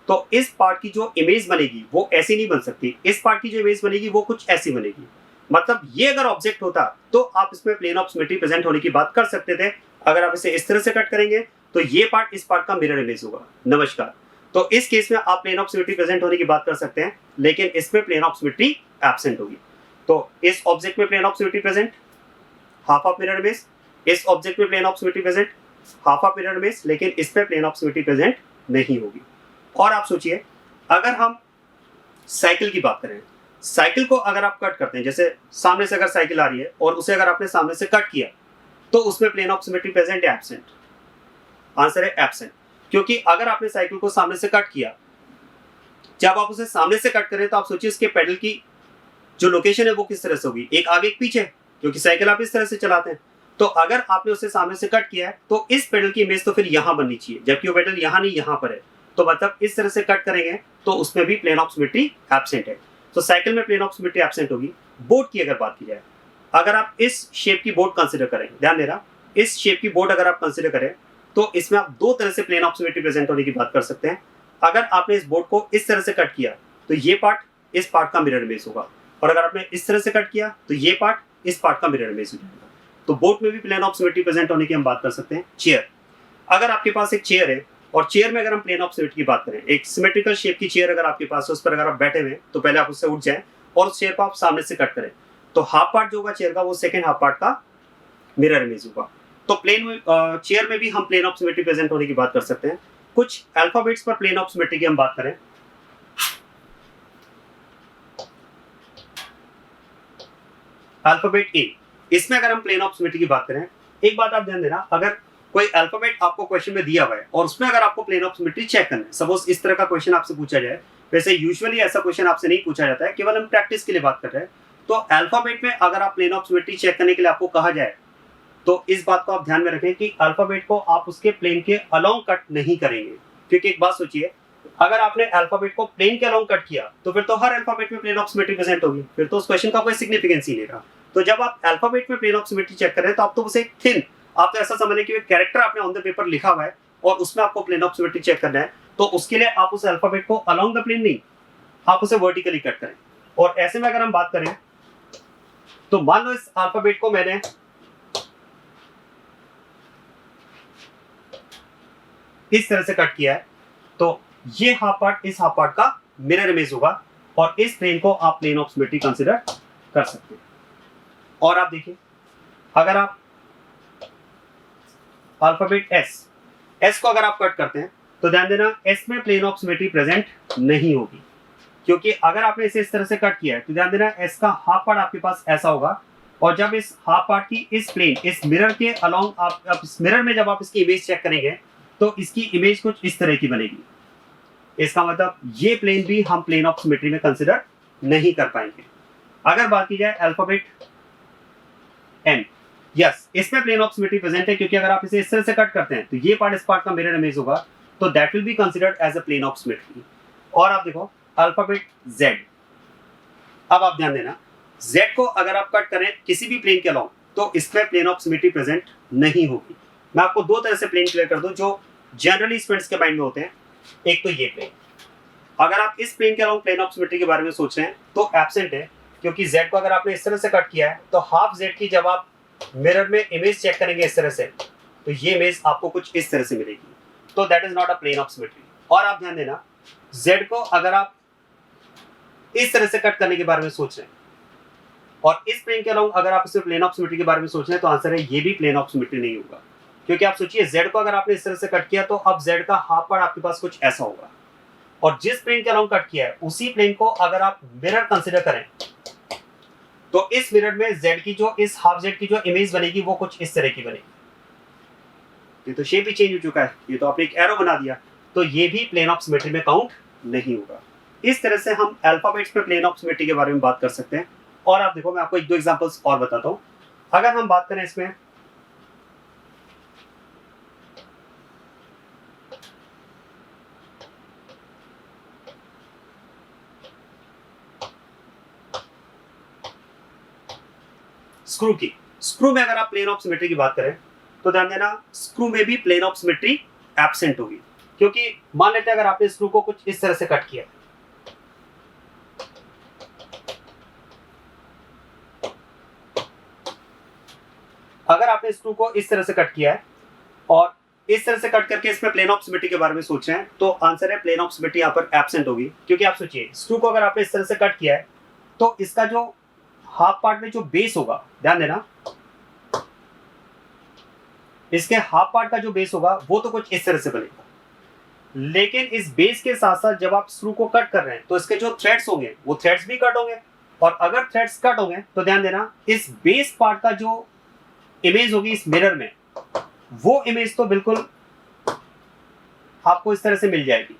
तो इस पार्ट की जो इमेज बनेगी वो ऐसी नहीं बन सकती, इस पार्ट की जो इमेज बनेगी वो कुछ ऐसी बनेगी। मतलब ये अगर ऑब्जेक्ट होता तो आप इसमें प्लेन ऑफ सिमेट्री प्रेजेंट होने की बात कर सकते थे। अगर आप इसे इस तरह से कट करेंगे तो ये पार्ट इस पार्ट का मिरर इमेज होगा। नमस्कार। तो इस केस में आप प्लेन ऑफ सिमेट्री प्रेजेंट होने की बात कर सकते हैं, लेकिन इसमें प्लेन ऑफ सिमेट्री एब्सेंट होगी। तो इस ऑब्जेक्ट में plane of symmetry present, half of mirror image. इस ऑब्जेक्ट में plane of symmetry present, half of mirror image, लेकिन इस पे प्लेन ऑफ सिमेट्री प्रेजेंट नहीं होगी। और आप सोचिए, अगर हम साइकिल की बात करें, साइकिल को अगर आप कट करते हैं, जैसे सामने से अगर साइकिल आ रही है और उसे अगर आपने सामने से कट किया तो उसमें प्लेन ऑफ सिमेट्री प्रेजेंट है एब्सेंट? आंसर है एब्सेंट। क्योंकि अगर आपने साइकिल को सामने से कट किया, जब आप उसे सामने से कट करें तो आप सोचिए उसके पेडल की जो लोकेशन है वो किस तरह से होगी, एक आगे एक पीछे, क्योंकि साइकिल आप इस तरह से चलाते हैं। तो अगर आपने उसे सामने से कट किया है तो इस पेडल की इमेज तो फिर यहां बननी चाहिए, जबकि वो पेडल यहां नहीं यहां पर है। तो मतलब इस तरह से कट करेंगे तो उसमें भी प्लेन ऑफ सिमेट्री एब्सेंट है। तो साइकिल में प्लेन ऑफ सिमेट्री एब्सेंट होगी। बोर्ड की अगर बात की जाए, अगर आप इस शेप की बोर्ड कंसिडर करें, ध्यान देना, इस शेप की बोर्ड अगर आप कंसिडर करें तो इसमें आप दो तरह से प्लेन ऑफ सिमेट्री प्रेजेंट होने की बात कर सकते हैं। अगर आपने इस बोर्ड को इस तरह से कट किया तो ये पार्ट इस पार्ट का मिरर इमेज होगा, और अगर आपने इस तरह से कट किया तो ये पार्ट इस पार्ट का मिरर इमेज हो जाएगा। तो बोर्ड में भी प्लेन ऑफ सिमेट्री प्रेजेंट होने की हम बात कर सकते हैं। चेयर, अगर आपके पास एक चेयर है और चेयर में अगर हम प्लेन ऑफ सिमेट्री की बात करें, एक सिमेट्रिकल शेप की चेयर अगर आपके पास है, उस पर अगर आप बैठे हुए तो पहले आप उससे उठ जाएं और उस चेयर को आप सामने से कट करें तो हाफ पार्ट जो होगा चेयर का वो सेकंड हाफ पार्ट का मिरर इमेज होगा। तो चेयर में भी हम प्लेन ऑफ सिमेट्री प्रेजेंट होने की बात कर सकते हैं। कुछ अल्फाबेट्स पर प्लेन ऑफ सिमेट्री की हम बात करें, अल्फाबेट ए, इसमें अगर हम प्लेन ऑफ सिमेट्री की बात करें, एक बात आप ध्यान देना, अगर कोई अल्फाबेट आपको क्वेश्चन में दिया हुआ है और उसमें अगर आपको प्लेन ऑफ सिमेट्री चेक करना है, सपोज इस तरह का क्वेश्चन आपसे पूछा जाए, वैसे यूजुअली ऐसा क्वेश्चन आपसे नहीं पूछा जाता है, केवल हम प्रैक्टिस के लिए बात कर रहे हैं। तो अल्फाबेट में अगर आप प्लेन ऑफ सिमेट्री चेक करने के लिए आपको कहा जाए तो इस बात को आप ध्यान में रखें कि अल्फाबेट को आप उसके प्लेन के अलोंग कट नहीं करेंगे। क्योंकि एक बात सोचिए, अगर आपने अल्फाबेट को प्लेन के अलोंग कट किया तो फिर तो हर अल्फाबेट में प्लेन ऑफ सिमेट्री प्रेजेंट होगी, फिर तो उस क्वेश्चन का कोई सिग्निफिकेंस ही नहीं रहा। तो जब आप अल्फाबेट में प्लेन ऑफ सिमेट्री चेक कर रहे हैं तो आप तो उसे थिन, आप तो ऐसा समझ लें कि कैरेक्टर आपने ऑन द पेपर लिखा हुआ है और उसमें आपको प्लेन ऑफ सिमेट्री चेक करना है, तो उसके लिए आप उस अल्फाबेट को अलोंग द प्लेन नहीं, आप उसे वर्टिकली कट करें। और ऐसे में अगर हम बात करें तो मान लो इस अल्फाबेट को मैंने इस तरह से कट किया है तो ये हाफ पार्ट इस हाफ पार्ट का मिरर इमेज होगा और इस प्लेन को आप प्लेन ऑफ सिमेट्री कंसीडर कर सकते हैं। और आप देखिए, अगर आप अल्फाबेट एस को अगर आप कट करते हैं तो ध्यान देना एस में प्लेन ऑफ सिमेट्री प्रेजेंट नहीं होगी, क्योंकि अगर आपने इसे इस तरह से कट किया है तो ध्यान देना एस का हाफ पार्ट आपके पास ऐसा होगा, और जब इस हाफ पार्ट की इस प्लेन इस मिरर के अलोंग आप इस मिरर में जब आप इसकी इमेज चेक करेंगे तो इसकी इमेज कुछ इस तरह की बनेगी। इसका मतलब ये प्लेन भी हम प्लेन ऑफ सिमेट्री में कंसीडर नहीं कर पाएंगे। अगर बात की जाए अल्फाबेट एन, यस, इसमें प्लेन ऑफ सिमेट्री प्रेजेंट है, क्योंकि अगर आप इसे इस तरह से कट करते हैं तो ये पार्ट इस पार्ट का मिरर इमेज होगा, तो that will be considered as a plane of symmetry. और आप देखो अल्फाबेट जेड, अब आप ध्यान देना, जेड को अगर आप कट करें किसी भी प्लेन के अलोंग तो इसमें प्लेन ऑफ सिमेट्री प्रेजेंट नहीं होगी। मैं आपको दो तरह से प्लेन क्लियर कर दूं जो जनरली स्टूडेंट्स के माइंड में होते हैं। एक तो ये प्लेन, अगर आप इस प्लेन के अलोंग प्लेन ऑफ सिमेट्री के बारे में सोच रहे हैं तो एब्सेंट है, क्योंकि जेड को अगर आपने इस तरह से कट किया है तो हाफ जेड की जब आप मिरर में इमेज चेक करेंगे इस तरह से तो ये इमेज आपको कुछ इस तरह से मिलेगी, तो that is not a plane of symmetry. और आप ध्यान देना, जेड को अगर आप इस तरह से कट करने के बारे में सोच रहे हैं और इस प्लेन के अलोंग अगर आप इसे प्लेन ऑफ सिमेट्री के बारे में सोच रहे हैं तो आंसर है ये भी प्लेन ऑफ सिमेट्री नहीं होगा। क्योंकि आप सोचिए जेड को अगर आपने इस तरह से कट किया तो अब जेड का हाफ पार्ट आपके पास कुछ ऐसा होगा, और जिस प्लेन के अलोंग कट किया है उसी प्लेन को अगर आप मिरर कंसीडर करें तो इस मिरर में जेड की जो इस हाफ जेड की जो इमेज बनेगी वो कुछ इस तरह की बनेगी। ये तो शेप ही चेंज हो चुका है, ये तो आपने एक एरो बना दिया, तो ये भी प्लेन ऑफ सिमेट्री में काउंट नहीं होगा। इस तरह से हम अल्फाबेट्स पे प्लेन ऑफ सिमेट्री के बारे में बात कर सकते हैं। और आप देखो, मैं आपको एक दो एग्जांपल्स और बताता हूं। अगर हम बात करें इसमें स्क्रू की, स्क्रू में अगर आप प्लेन ऑफ सिमेट्री की बात करें तो ध्यान देना स्क्रू में भी प्लेन ऑफ सिमेट्री एब्सेंट होगी, क्योंकि मान लेते हैं अगर आपने स्क्रू को कुछ इस तरह से कट किया, अगर आपने स्क्रू को इस तरह से कट किया है और इस तरह से कट करके इसमें प्लेन ऑफ सिमेट्री के बारे में सोच रहे हैं, तो आंसर है प्लेन ऑफ सिमेट्री यहाँ पर एब्सेंट होगी। क्योंकि आप सोचिए स्क्रू को अगर आपने इस तरह से कट किया है तो इसका जो हाफ पार्ट में जो बेस होगा, ध्यान देना इसके हाफ पार्ट का जो बेस होगा वो तो कुछ इस तरह से बनेगा, लेकिन इस बेस के साथ साथ जब आप स्क्रू को कट कर रहे हैं तो इसके जो थ्रेड्स होंगे वो थ्रेड्स भी कट होंगे, और अगर थ्रेड्स कट होंगे तो ध्यान देना इस बेस पार्ट का जो इमेज होगी इस मिरर में, वो इमेज तो बिल्कुल आपको इस तरह से मिल जाएगी।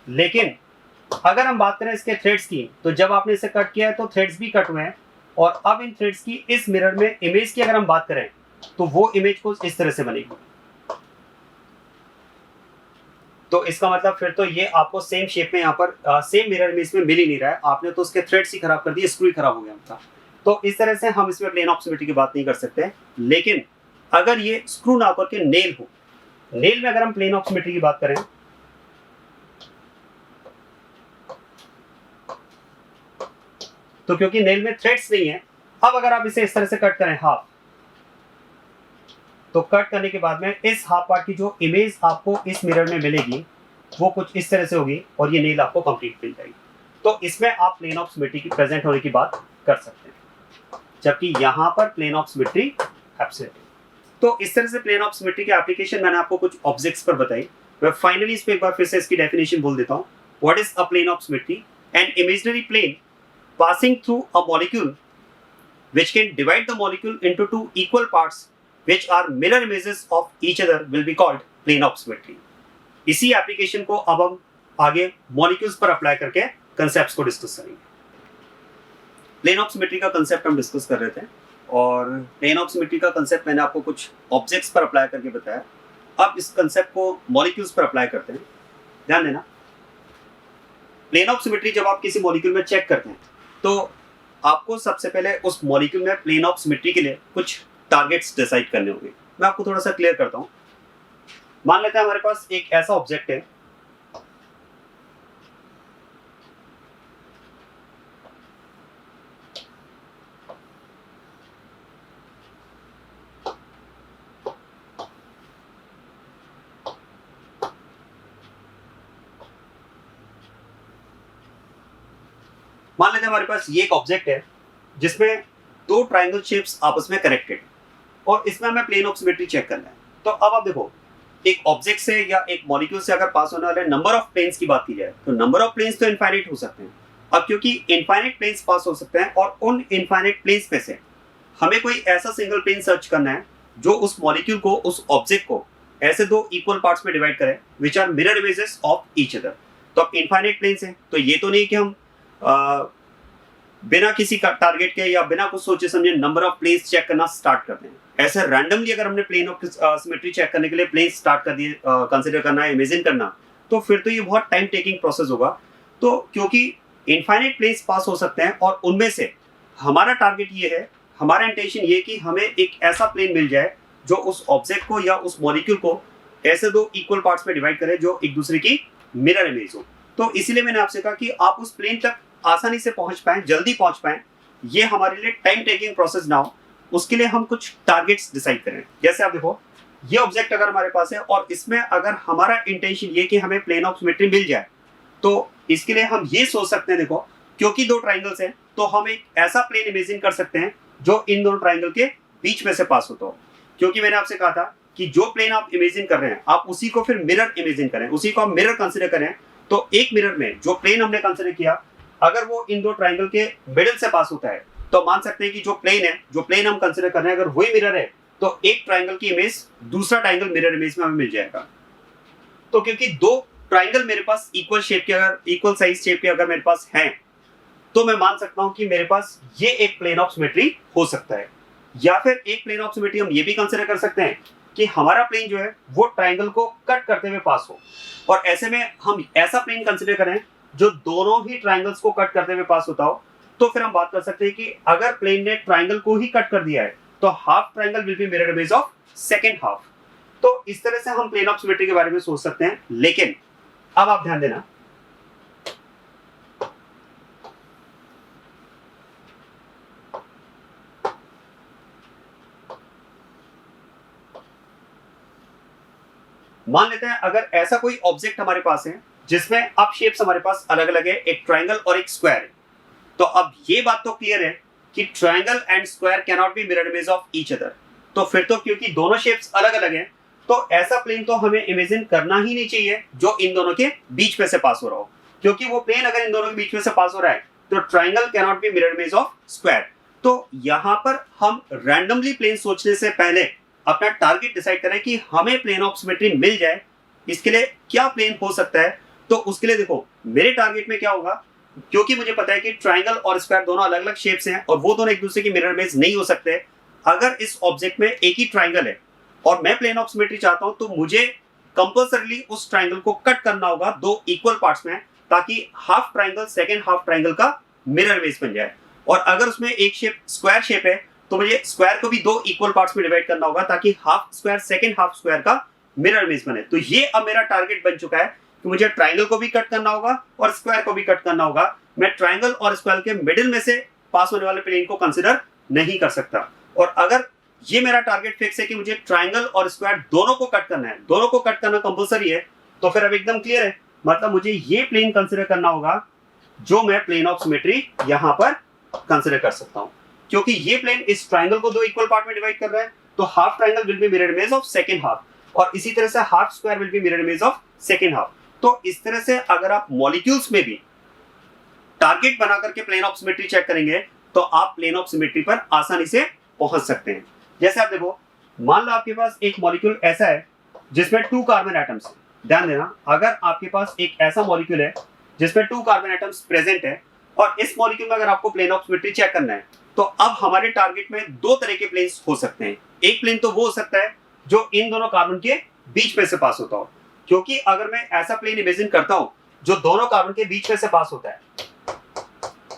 लेकिन अगर हम बात करें इसके थ्रेड्स की, तो जब आपने इसे कट किया है तो थ्रेड्स भी कट हुए हैं, और अब इन थ्रेड्स की इस मिरर में इमेज की अगर हम बात करें तो वो इमेज को इस तरह से बनेगी। तो इसका मतलब फिर तो ये आपको सेम शेप में यहाँ पर सेम मिरर में इसमें मिल ही नहीं रहा है, आपने तो उसके थ्रेड्स ही खराब कर दिए, स्क्रू ही खराब हो गया उनका। तो इस तरह से हम इसमें प्लेन ऑफ सिमेट्री की बात नहीं कर सकते। लेकिन अगर ये स्क्रू ना करके नेल हो, नेल में अगर हम प्लेन ऑफ सिमेट्री की बात करें तो क्योंकि नेल में थ्रेड्स नहीं है, अब अगर आप इसे इस तरह से कट करें हाफ, तो कट करने के बाद में इस हाफ पार्ट की जो इमेज आपको इस मिरर में मिलेगी वो कुछ इस तरह से होगी, और ये नेल आपको कंप्लीट मिल जाएगी। तो इसमें आप प्लेन ऑफ सिमेट्री की प्रेजेंट होने की बात कर सकते हैं, जबकि यहां पर प्लेन ऑफ सिमेट्री एब्सेंट है। तो इस तरह से प्लेन ऑफ सिमेट्री के एप्लीकेशन मैंने आपको कुछ ऑब्जेक्ट्स पर बताई। मैं फाइनली इस पे एक बार फिर से इसकी डेफिनेशन बोल देता हूं। What is a plane of symmetry? An imaginary plane passing through a molecule which can divide the molecule into two equal parts which are mirror images of each other will be called plane of symmetry। इसी application को अब हम आगे molecules पर apply करके concepts को discuss करेंगे। Plane of symmetry का कंसेप्ट हम डिस्कस कर रहे थे, और प्लेन ऑफ सिमेट्री का कंसेप्ट मैंने आपको कुछ ऑब्जेक्ट्स पर अप्लाई करके बताया। अब इस कंसेप्ट को मॉलिक्यूल्स पर अप्लाई करते हैं। ध्यान देना प्लेन ऑफ सिमेट्री जब आप किसी मॉलिक्यूल में चेक करते हैं तो आपको सबसे पहले उस मॉलिक्यूल में प्लेन ऑफ सिमेट्री के लिए कुछ टारगेट्स डिसाइड करने होंगे। मैं आपको थोड़ा सा क्लियर करता हूं। मान लेते हैं हमारे पास एक ऐसा ऑब्जेक्ट है मान लेते हैं हमारे पास ये एक ऑब्जेक्ट है जिसमें दो ट्रायंगल शेप्स आपस में कनेक्टेड, और इसमें हमें प्लेन ऑफ सिमेट्री चेक करना है। तो अब आप देखो एक ऑब्जेक्ट से या एक मॉलिक्यूल से अगर पास होने वाले नंबर ऑफ प्लेन्स की बात की जाए तो नंबर ऑफ प्लेन्स तो इनफाइनाइट हो सकते हैं। अब क्योंकि इनफाइनाइट प्लेन्स पास हो सकते हैं, और उन इनफाइनाइट प्लेन्स में से हमें कोई ऐसा सिंगल प्लेन सर्च करना है जो उस मॉलिक्यूल को, उस ऑब्जेक्ट को ऐसे दो इक्वल पार्ट्स में डिवाइड करें which are mirror images of each other. तो अब इनफाइनाइट प्लेन्स हैं, तो ये तो नहीं कि हम बिना किसी टारगेट के या बिना कुछ सोचे समझे नंबर ऑफ प्लेन्स चेक करना स्टार्ट करते हैं। ऐसे रैंडमली अगर हमने प्लेन ऑफ सिमेट्री चेक करने के लिए प्लेन स्टार्ट कर दिए, कंसीडर करना है, इमेजिन करना, तो फिर तो ये बहुत टाइम टेकिंग प्रोसेस होगा। तो क्योंकि इनफाइनाइट प्लेन्स पास हो सकते हैं और उनमें से हमारा टारगेट ये है, हमारा इंटेंशन ये कि हमें एक ऐसा प्लेन मिल जाए जो उस ऑब्जेक्ट को या उस मॉलिक्यूल को ऐसे दो इक्वल पार्ट्स में डिवाइड करे जो एक दूसरे की मिरर इमेज हो। तो इसीलिए मैंने आपसे कहा कि आप उस प्लेन तक आसानी से पहुंच पाएं, जल्दी पहुंच पाएं, ये हमारे लिए टाइम टेकिंग प्रोसेस ना हो, उसके लिए हम कुछ टारगेट्स डिसाइड करें। जैसे आप देखो ये ऑब्जेक्ट अगर हमारे पास है और इसमें अगर हमारा इंटेंशन ये कि हमें प्लेन ऑफ सिमेट्री मिल जाए, तो इसके लिए हम ये सोच सकते हैं, देखो क्योंकि दो ट्राइंगल्स हैं तो हम एक ऐसा प्लेन इमेजिन कर सकते हैं जो इन दोनों ट्राइंगल के बीच में से पास होता हो। क्योंकि मैंने आपसे कहा था कि जो प्लेन आप इमेजिन कर रहे हैं आप उसी को फिर मिरर इमेजिन करें, उसी को आप मिरर कंसिडर करें। तो एक मिरर में जो प्लेन हमने कंसिडर किया अगर वो इन दो ट्राइंगल के मिडिल से पास होता है तो मान सकते हैं कि जो प्लेन है, जो प्लेन हम कंसिडर कर रहे हैं, अगर वही मिरर है तो एक ट्राइंगल की इमेज दूसरा ट्राइंगल मिरर इमेज में हमें मिल जाएगा। तो क्योंकि दो ट्राइंगल मेरे पास इक्वल शेप के, अगर इक्वल साइज शेप के अगर मेरे पास हैं, तो मैं मान सकता हूं कि मेरे पास ये एक प्लेन ऑफ सिमेट्री हो सकता है। या फिर एक प्लेन ऑफ सिमेट्री हम ये भी कंसिडर कर सकते हैं कि हमारा प्लेन जो है वो ट्राइंगल को कट करते हुए पास हो, और ऐसे में हम ऐसा प्लेन कंसिडर करें जो दोनों ही ट्राइंगल्स को कट करते हुए पास होता हो। तो फिर हम बात कर सकते हैं कि अगर प्लेन ने ट्राइंगल को ही कट कर दिया है तो half triangle will be mirror image of second half. तो इस तरह से हम प्लेन ऑफ सिमेट्री के बारे में सोच सकते हैं। लेकिन अब आप ध्यान देना, मान लेते हैं अगर ऐसा कोई ऑब्जेक्ट हमारे पास है जिसमें अब शेप्स हमारे पास अलग अलग है, एक ट्राइंगल और एक स्क्वायर है। तो अब ये बात तो क्लियर है कि triangle and square can not be mirror image of each other. तो फिर तो क्योंकि दोनों शेप्स अलग अलग हैं, तो ऐसा प्लेन तो हमें इमेजिन करना ही नहीं चाहिए जो इन दोनों के बीच में से पास हो रहा हो, क्योंकि वो प्लेन अगर इन दोनों के बीच में से पास हो रहा है तो triangle can not be mirror image of square. तो यहाँ पर हम रैंडमली प्लेन सोचने से पहले अपना टारगेट डिसाइड करें कि हमें प्लेन ऑफ सिमेट्री मिल जाए, इसके लिए क्या प्लेन हो सकता है। तो उसके लिए देखो मेरे टारगेट में क्या होगा, क्योंकि मुझे पता है कि ट्राइंगल और स्क्वायर दोनों अलग अलग शेप्स हैं और वो दोनों एक दूसरे की मिरर इमेज नहीं हो सकते। अगर इस ऑब्जेक्ट में एक ही ट्राइंगल है और मैं प्लेन ऑफ सिमेट्री चाहता हूं, तो मुझे कंपल्सरली उस ट्राइंगल को कट करना होगा दो इक्वल पार्ट्स में, ताकि half triangle second half triangle का मिरर इमेज बन जाए। और अगर उसमें एक शेप स्क्वायर शेप है तो मुझे स्क्वायर को भी दो इक्वल पार्ट्स में डिवाइड करना होगा, ताकि half square second half square का मिरर इमेज बने। तो ये अब मेरा टारगेट बन चुका है कि मुझे ट्राइंगल को भी कट करना होगा और स्क्वायर को भी कट करना होगा। मैं ट्राइंगल और स्क्वायर के मिडिल में से पास होने वाले प्लेन को कंसिडर नहीं कर सकता। और अगर ये मेरा टारगेट फिक्स है कि मुझे ट्राइंगल और स्क्वायर दोनों को कट करना है, दोनों को कट करना कंपलसरी है, तो फिर अब एकदम क्लियर है, मतलब मुझे ये प्लेन कंसिडर करना होगा जो मैं प्लेन ऑफ सिमेट्री यहां पर कंसिडर कर सकता हूं। क्योंकि ये प्लेन इस ट्राइंगल को दो इक्वल पार्ट में डिवाइड कर रहा है, तो half triangle will be mirror image of second half, और इसी तरह से half square will be mirror image of second half. तो इस तरह से अगर आप मॉलिक्यूल्स में भी टारगेट बना करके प्लेन ऑफ सिमेट्री चेक करेंगे तो आप प्लेन ऑफ सिमेट्री पर आसानी से पहुंच सकते हैं। जैसे आप देखो, मान लो आपके पास एक मॉलिक्यूल ऐसा है जिसमें 2 कार्बन एटम्स हैं। ध्यान देना, अगर आपके पास एक ऐसा मॉलिक्यूल है जिसमें 2 कार्बन एटम्स प्रेजेंट है और इस मॉलिक्यूल में अगर आपको प्लेन ऑफ सिमेट्री चेक करना है, तो अब हमारे टारगेट में दो तरह के प्लेन्स हो सकते हैं। एक प्लेन तो वो हो सकता है जो इन दोनों कार्बन के बीच में से पास होता हो, क्योंकि अगर मैं ऐसा प्लेन इमेजिन करता हूं जो दोनों कार्बन के बीच में से पास होता है,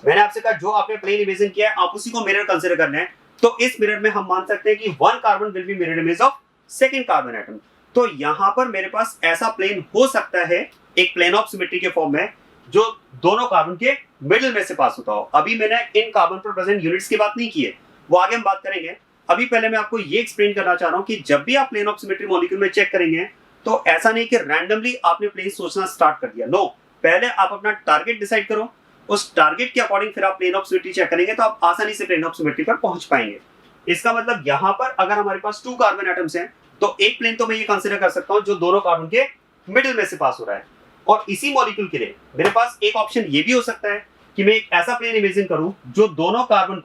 मैंने आपसे कहा जो आपने प्लेन इमेजिन किया है आप उसी को मिरर कंसीडर करना है। तो इस मिरर में हम मान सकते हैं कि 1 carbon will be mirror image of second carbon atom. तो यहां पर मेरे पास ऐसा प्लेन हो सकता है एक प्लेन ऑफ सिमेट्री के फॉर्म में जो दोनों कार्बन के मिडिल में से पास होता हो। अभी मैंने इन कार्बन पर प्रेजेंट यूनिट्स की बात नहीं की है, वो आगे हम बात करेंगे। अभी पहले मैं आपको ये एक्सप्लेन करना चाह रहा हूं कि जब भी आप प्लेन ऑफ सिमेट्री मॉलिक्यूल में चेक करेंगे तो ऐसा नहीं कि रैंडमली आपने प्लेन सोचना स्टार्ट कर दिया। नो, पहले आप अपना टारगेट डिसाइड करो, उस टारगेट के अकॉर्डिंग फिर आप प्लेन ऑफ सिमेट्री चेक करेंगे तो आप आसानी से प्लेन ऑफ सिमेट्री पर पहुंच पाएंगे। इसका मतलब यहां पर अगर हमारे पास 2 कार्बन एटम्स हैं तो एक प्लेन तो मैं ये कंसीडर कर सकता हूं जो दोनों कार्बन के मिडिल में से पास हो रहा है। और इसी मॉलिक्यूल के लिए मेरे पास एक ऑप्शन ये भी हो सकता है कि मैं एक ऐसा प्लेन इमेजिन करूं जो दोनों कार्बन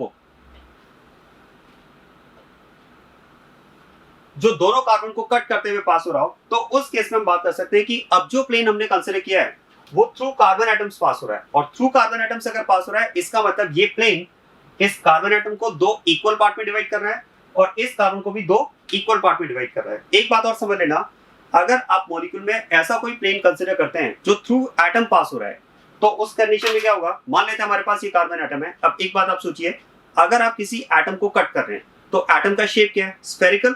को कट करते हुए पास हो रहा हो। तो उस केस में हम बात कर सकते हैं कि अब जो प्लेन हमने कंसीडर किया है वो थ्रू कार्बन एटम्स पास हो रहा है, और थ्रू कार्बन एटम्स अगर पास हो रहा है इसका मतलब ये प्लेन इस कार्बन एटम को 2 इक्वल पार्ट में डिवाइड कर रहा है और इस कार्बन को भी 2 इक्वल पार्ट में डिवाइड कर रहा है। एक बात और समझ लेना, अगर आप मॉलिक्यूल में ऐसा कोई प्लेन कंसीडर करते हैं जो थ्रू एटम पास हो रहा है तो उस कंडीशन में क्या होगा, मान लेते हैं हमारे पास ये कार्बन एटम है। अब एक बात आप सोचिए, अगर आप किसी एटम को कट कर रहे हैं तो एटम का शेप क्या है, स्फेरिकल।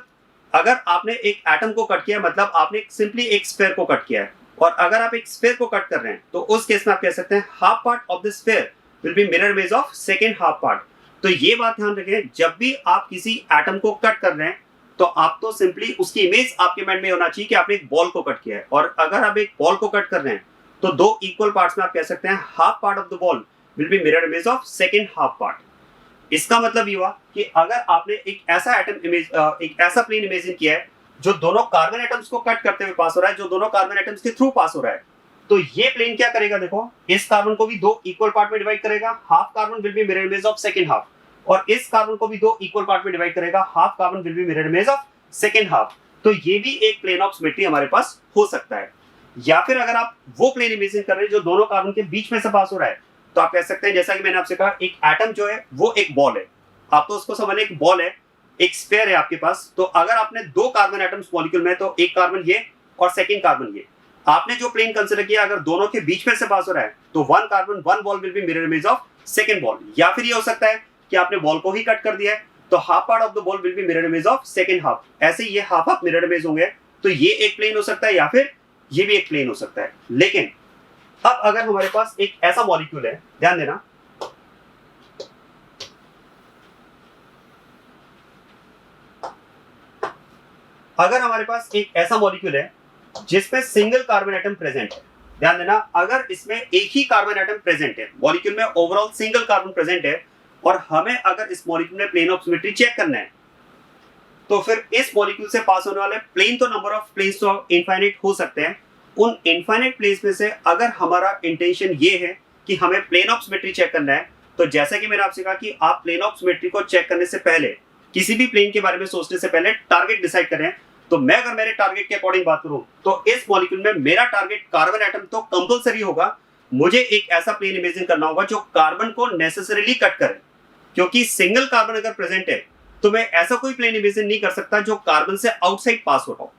अगर आपने एक एटम को कट किया मतलब आपने सिंपली एक स्फेयर को कट किया है, और अगर आप एक स्फेयर को कट कर रहे हैं तो उस केस में आप कह सकते हैं half part of the sphere will be mirror image of second half part. तो ये बात ध्यान रखें, जब भी आप किसी एटम को कट कर रहे हैं तो आप तो सिंपली उसकी इमेज आपके माइंड में होना चाहिए कि आपने एक बॉल को कट किया है, और अगर आप एक बॉल को कट कर रहे हैं तो 2 इक्वल पार्ट्स में आप कह सकते हैं half part of the ball will be mirror image of second half part. इसका मतलब ये हुआ कि अगर आपने एक ऐसा एटम इमेज एक ऐसा प्लेन इमेजिन किया है जो दोनों कार्बन एटम्स को कट करते हुए पास हो रहा है, जो दोनों कार्बन एटम्स के थ्रू पास हो रहा है, तो ये प्लेन क्या करेगा, देखो इस कार्बन को भी 2 इक्वल पार्ट में डिवाइड करेगा, half carbon will be mirror image of second half, और इस कार्बन को भी 2 इक्वल पार्ट में डिवाइड करेगा, half carbon will be mirror image of second half. तो ये भी एक प्लेन ऑफ सिमेट्री हमारे पास हो सकता है। या फिर अगर आप वो प्लेन इमेजिन कर रहे हैं जो दोनों कार्बन के बीच में से पास हो रहा है, तो आप कह सकते हैं जैसा कि मैंने आपसे कहा एक एटम जो है वो एक बॉल है, आप तो उसको समझ लें एक बॉल है, एक स्फेयर है आपके पास। तो अगर आपने 2 कार्बन एटम्स मॉलिक्यूल में, तो एक कार्बन ये और सेकंड कार्बन ये, आपने जो प्लेन कंसीडर किया अगर दोनों के बीच में से पास हो रहा है तो 1 carbon 1 ball will be mirror image of second ball. या फिर ये हो सकता है कि आपने बॉल को ही कट कर दिया है तो half part of the ball will be mirror image of second half. ऐसे ये हाफ हाफ मिरर इमेज होंगे, तो ये एक प्लेन हो सकता है या फिर ये भी एक प्लेन हो सकता है। लेकिन अब अगर हमारे पास एक ऐसा मॉलिक्यूल है, ध्यान देना, अगर हमारे पास एक ऐसा मॉलिक्यूल है जिसमें सिंगल कार्बन एटम प्रेजेंट है, ध्यान देना, अगर इसमें एक ही कार्बन एटम प्रेजेंट है, मॉलिक्यूल में ओवरऑल सिंगल कार्बन प्रेजेंट है, और हमें अगर इस मॉलिक्यूल में प्लेन ऑफ सिमेट्री चेक करना है, तो फिर इस मॉलिक्यूल से पास होने वाले प्लेन, तो नंबर ऑफ प्लेन्स तो इनफाइनाइट हो सकते हैं। उन इनफाइनाइट प्लेन्स में से अगर हमारा इंटेंशन ये है कि हमें प्लेन ऑफ सिमेट्री चेक करना है, तो जैसा कि मैंने आपसे कहा कि आप प्लेन ऑफ सिमेट्री को चेक करने से पहले, किसी भी प्लेन के बारे में सोचने से पहले टारगेट डिसाइड करें। तो मैं अगर मेरे टारगेट के अकॉर्डिंग बात करूं, तो इस मॉलिक्यूल में मेरा टारगेट कार्बन एटम तो कंपलसरी होगा। मुझे एक ऐसा प्लेन इमेजिन करना होगा जो कार्बन को नेसेसरीली कट करे, क्योंकि सिंगल कार्बन अगर प्रेजेंट है तो मैं ऐसा कोई प्लेन इमेजिन नहीं कर सकता जो कार्बन से आउटसाइड पास हो रहा हो।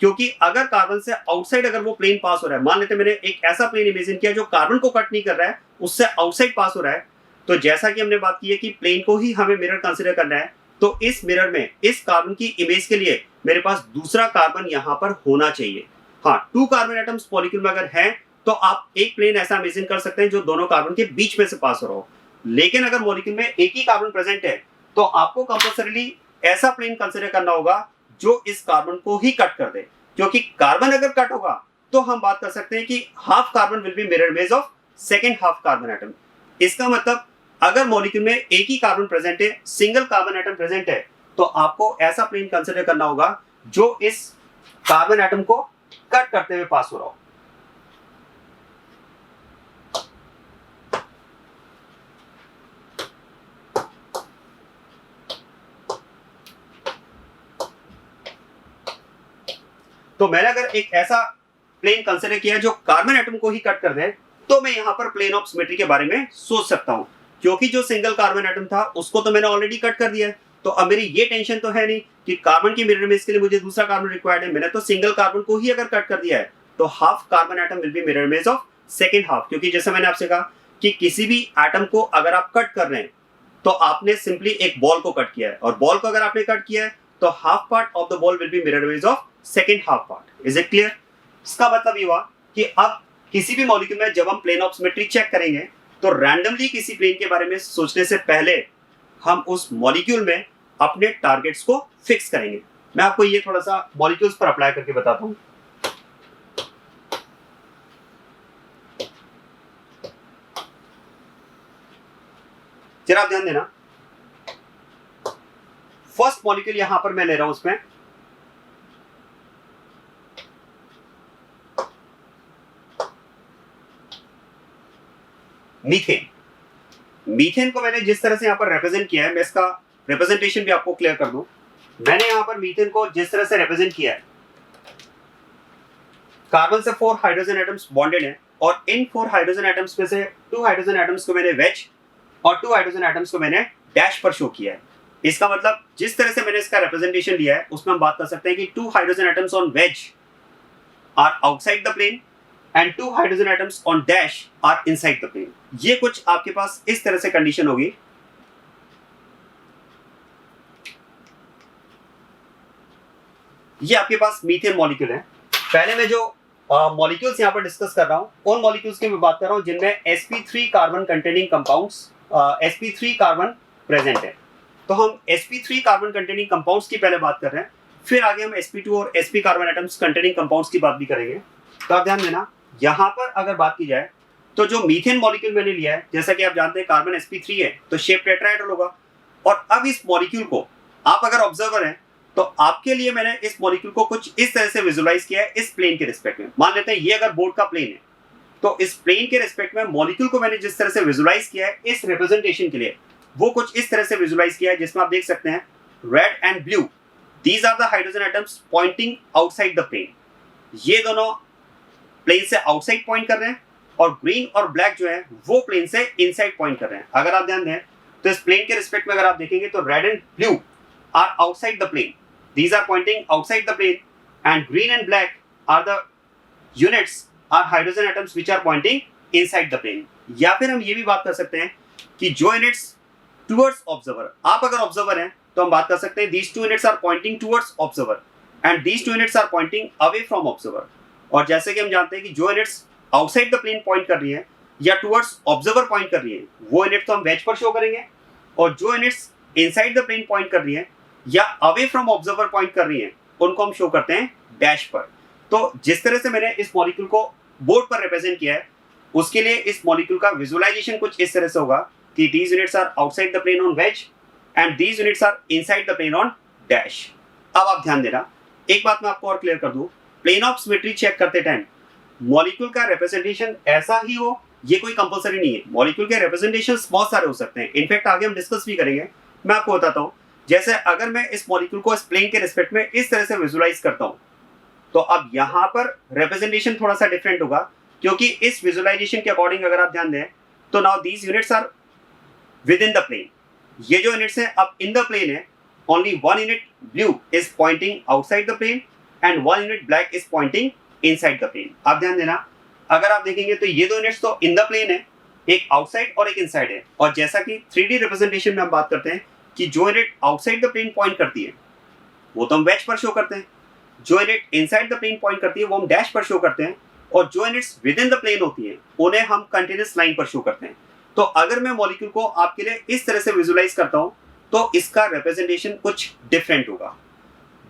क्योंकि अगर कार्बन से आउटसाइड अगर वो प्लेन पास हो रहा है, मान लेते मैंने एक ऐसा प्लेन इमेजिन किया जो कार्बन को कट नहीं कर रहा है, उससे आउटसाइड पास हो रहा है, तो जैसा कि हमने बात की है कि प्लेन को ही हमें मिरर कंसिडर करना है, तो इस मिरर में इस कार्बन की इमेज के लिए मेरे पास दूसरा कार्बन यहां पर होना चाहिए। हाँ, 2 कार्बन एटम्स मॉलिक्यूल में अगर है तो आप एक प्लेन ऐसा इमेजिन कर सकते हैं जो दोनों कार्बन के बीच में से पास हो रहा हो। लेकिन अगर मॉलिक्यूल में एक ही कार्बन प्रेजेंट है, तो आपको कंपल्सरीली ऐसा प्लेन कंसिडर करना होगा जो इस कार्बन को ही कट कर दे, क्योंकि कार्बन अगर कट होगा तो हम बात कर सकते हैं कि half carbon will be mirror image of second half carbon atom. इसका मतलब अगर मॉलिक्यूल में एक ही कार्बन प्रेजेंट है, सिंगल कार्बन एटम प्रेजेंट है, तो आपको ऐसा प्लेन कंसिडर करना होगा जो इस कार्बन एटम को कट करते हुए पास हो रहा हो। तो मैंने अगर एक ऐसा प्लेन कंसिडर किया जो कार्बन एटम को ही कट कर दे, तो मैं यहां पर प्लेन ऑफ सिमेट्री के बारे में सोच सकता हूं, क्योंकि जो सिंगल कार्बन एटम था उसको तो मैंने ऑलरेडी कट कर दिया है। तो अब मेरी ये टेंशन तो है नहीं कि कार्बन की मिरर इमेज के लिए मुझे दूसरा कार्बन रिक्वायर्ड है। मैंने तो सिंगल कार्बन को ही अगर कट कर दिया है, तो half carbon atom will be mirror image of second half. क्योंकि जैसे मैंने आपसे कहा कि किसी भी एटम को अगर आप कट कर रहे हैं, तो आपने सिंपली एक बॉल को कट किया है, और बॉल को अगर आपने कट किया है तो half part of the ball will be mirror image of second half part. Is it clear? इसका मतलब ये हुआ कि अब किसी भी मॉलिक्यूल में जब हम प्लेन ऑफ सिमेट्री चेक करेंगे, तो रैंडमली किसी प्लेन के बारे में सोचने से पहले हम उस मॉलिक्यूल में अपने टारगेट्स को फिक्स करेंगे। मैं आपको ये थोड़ा सा मॉलिक्यूल्स पर अप्लाई करके बताता हूं। जरा आप ध्यान देना, फर्स्ट मॉलिक्यूल यहां पर मैं ले रहा हूं, उसमें मीथेन। मीथेन को मैंने जिस तरह से यहां पर रिप्रेजेंट किया है, मैं इसका रिप्रेजेंटेशन भी आपको क्लियर कर दूं। मैंने यहां पर मीथेन को जिस तरह से रिप्रेजेंट किया है, कार्बन से 4 हाइड्रोजन एटम्स बॉन्डेड हैं, और इन 4 हाइड्रोजन एटम्स में से 2 हाइड्रोजन एटम्स को मैंने वेज और 2 हाइड्रोजन एटम्स को मैंने डैश पर शो किया है। इसका मतलब जिस तरह से मैंने इसका रिप्रेजेंटेशन लिया है, उसमें हम बात कर सकते हैं कि 2 hydrogen atoms on wedge are outside the plane and 2 hydrogen atoms on dash are inside the plane. ये कुछ आपके पास इस तरह से कंडीशन होगी। ये आपके पास मीथेन मॉलिक्यूल है। पहले मैं जो मॉलिक्यूल्स यहां पर डिस्कस कर रहा हूं, उन मॉलिक्यूल्स की मैं बात कर रहा हूं जिनमें sp3 carbon containing compounds, sp3 carbon present है। तो हम sp3 कार्बन कंटेनिंग कंपाउंड्स की पहले बात कर रहे हैं, फिर आगे हम sp2 और sp carbon atoms containing compounds की बात भी करेंगे। तो आप ध्यान देना, यहां पर अगर बात की जाए तो जो मीथेन मॉलिक्यूल मैंने लिया है, जैसा कि आप जानते हैं कार्बन sp3 है, तो शेप टेट्राहेड्रल होगा। और अब इस मॉलिक्यूल को आप अगर ऑब्जर्वर हैं, तो आपके लिए मैंने इस मॉलिक्यूल को कुछ इस तरह से विजुलाइज किया है इस प्लेन के रिस्पेक्ट में। मान लेते हैं ये अगर बोर्ड का प्लेन है, तो इस प्लेन के रिस्पेक्ट में मॉलिक्यूल को मैंने जिस तरह से विजुलाइज किया है इस रिप्रेजेंटेशन के लिए, वो कुछ इस तरह से विजुलाइज किया है, जिसमें आप देख सकते हैं red and blue, these are the hydrogen atoms pointing outside the plane. ये दोनों प्लेन से आउटसाइड पॉइंट कर रहे हैं, और ग्रीन और ब्लैक जो है वो प्लेन से इनसाइड पॉइंट कर रहे हैं। अगर आप ध्यान दें तो इस प्लेन के रिस्पेक्ट में अगर आप देखेंगे तो red and blue are outside the plane, these are pointing outside the plane, and green and black are the units are hydrogen atoms which are pointing inside the plane। या फिर हम ये भी बात कर सकते हैं कि जो यूनिट्स टुवर्ड्स ऑब्जर्वर, आप अगर ऑब्जर्वर हैं तो हम बात कर सकते हैं these two units are pointing towards observer and these two units are pointing away from observer. और जैसे कि हम जानते हैं कि जो units outside the plane point कर रही है या टुवर्ड्स ऑब्जर्वर पॉइंट कर रही है वो यूनिट तो हम वेज पर शो करेंगे, और जो units inside the plane point कर रही है या अवे फ्रॉम ऑब्जर्वर पॉइंट कर रही है उनको हम शो करते हैं डैश पर। तो जिस तरह से मैंने इस मॉलिक्यूल को बोर्ड पर रिप्रेजेंट किया है उसके लिए इस मॉलिक्यूल का विजुअलाइजेशन कुछ इस तरह से होगा कि these units are outside the plane on wedge and these units are inside the plane on dash। अब आप ध्यान देना, एक बात मैं आपको और क्लियर कर दूं, प्लेन ऑफ सिमेट्री चेक करते टाइम मॉलिक्यूल का रिप्रेजेंटेशन ऐसा ही हो ये कोई कंपलसरी नहीं है। मॉलिक्यूल के रिप्रेजेंटेशन बहुत सारे हो सकते हैं, इनफैक्ट आगे हम डिस्कस भी करेंगे। मैं आपको बताता हूँ, जैसे अगर मैं इस मॉलिक्यूल को इस प्लेन के रिस्पेक्ट में इस तरह से विजुअलाइज करता हूँ तो अब यहाँ पर रिप्रेजेंटेशन थोड़ा सा डिफरेंट होगा, क्योंकि इस विजुअलाइजेशन के अकॉर्डिंग अगर आप ध्यान दें तो now these units are within the plane. ये जो यूनिट्स है अब इन द प्लेन है, only one unit blue is pointing outside the plane and one unit black is pointing inside the plane. आप ध्यान देना, अगर आप देखेंगे तो ये दो यूनिट्स तो इन द प्लेन है, एक आउटसाइड और एक इनसाइड है। और जैसा कि 3D रिप्रेजेंटेशन में हम बात करते हैं कि जो unit outside the plane point करती है वो तो हम वेज पर शो करते हैं, जो unit inside the plane point करती है वो हम डैश पर शो करते हैं, और जो units within the plane होती हैं उन्हें हम कंटिन्यूअस लाइन पर शो करते हैं। तो अगर मैं मॉलिक्यूल को आपके लिए इस तरह से विजुअलाइज करता हूं तो इसका रिप्रेजेंटेशन कुछ डिफरेंट होगा।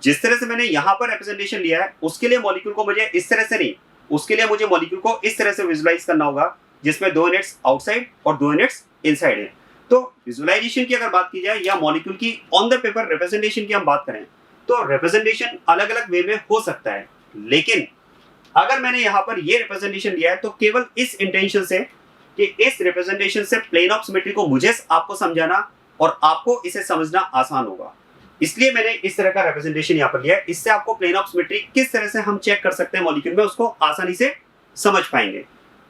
जिस तरह से मैंने यहां पर रिप्रेजेंटेशन लिया है उसके लिए मॉलिक्यूल को मुझे इस तरह से नहीं, उसके लिए मुझे मॉलिक्यूल को इस तरह से विजुअलाइज करना होगा जिसमें दो यूनिट्स आउटसाइड और दो यूनिट्स इनसाइड है। तो विजुअलाइजेशन की अगर बात की जाए या मॉलिक्यूल की ऑन द पेपर रिप्रेजेंटेशन की हम बात करें तो रिप्रेजेंटेशन अलग अलग वे में हो सकता है, लेकिन अगर मैंने यहाँ पर ये रिप्रेजेंटेशन लिया है तो केवल इस इंटेंशन से कि इस रिप्रेजेंटेशन से प्लेन ऑफ सिमेट्री को मुझे आपको समझाना और आपको इसे समझना आसान होगा, इसलिए मैंने इस तरह का रिप्रेजेंटेशन यहाँ पर लिया है। इससे आपको प्लेन ऑफ सिमेट्री किस तरह से हम चेक कर सकते हैं मॉलिक्यूल में उसको आसानी से समझ पाएंगे।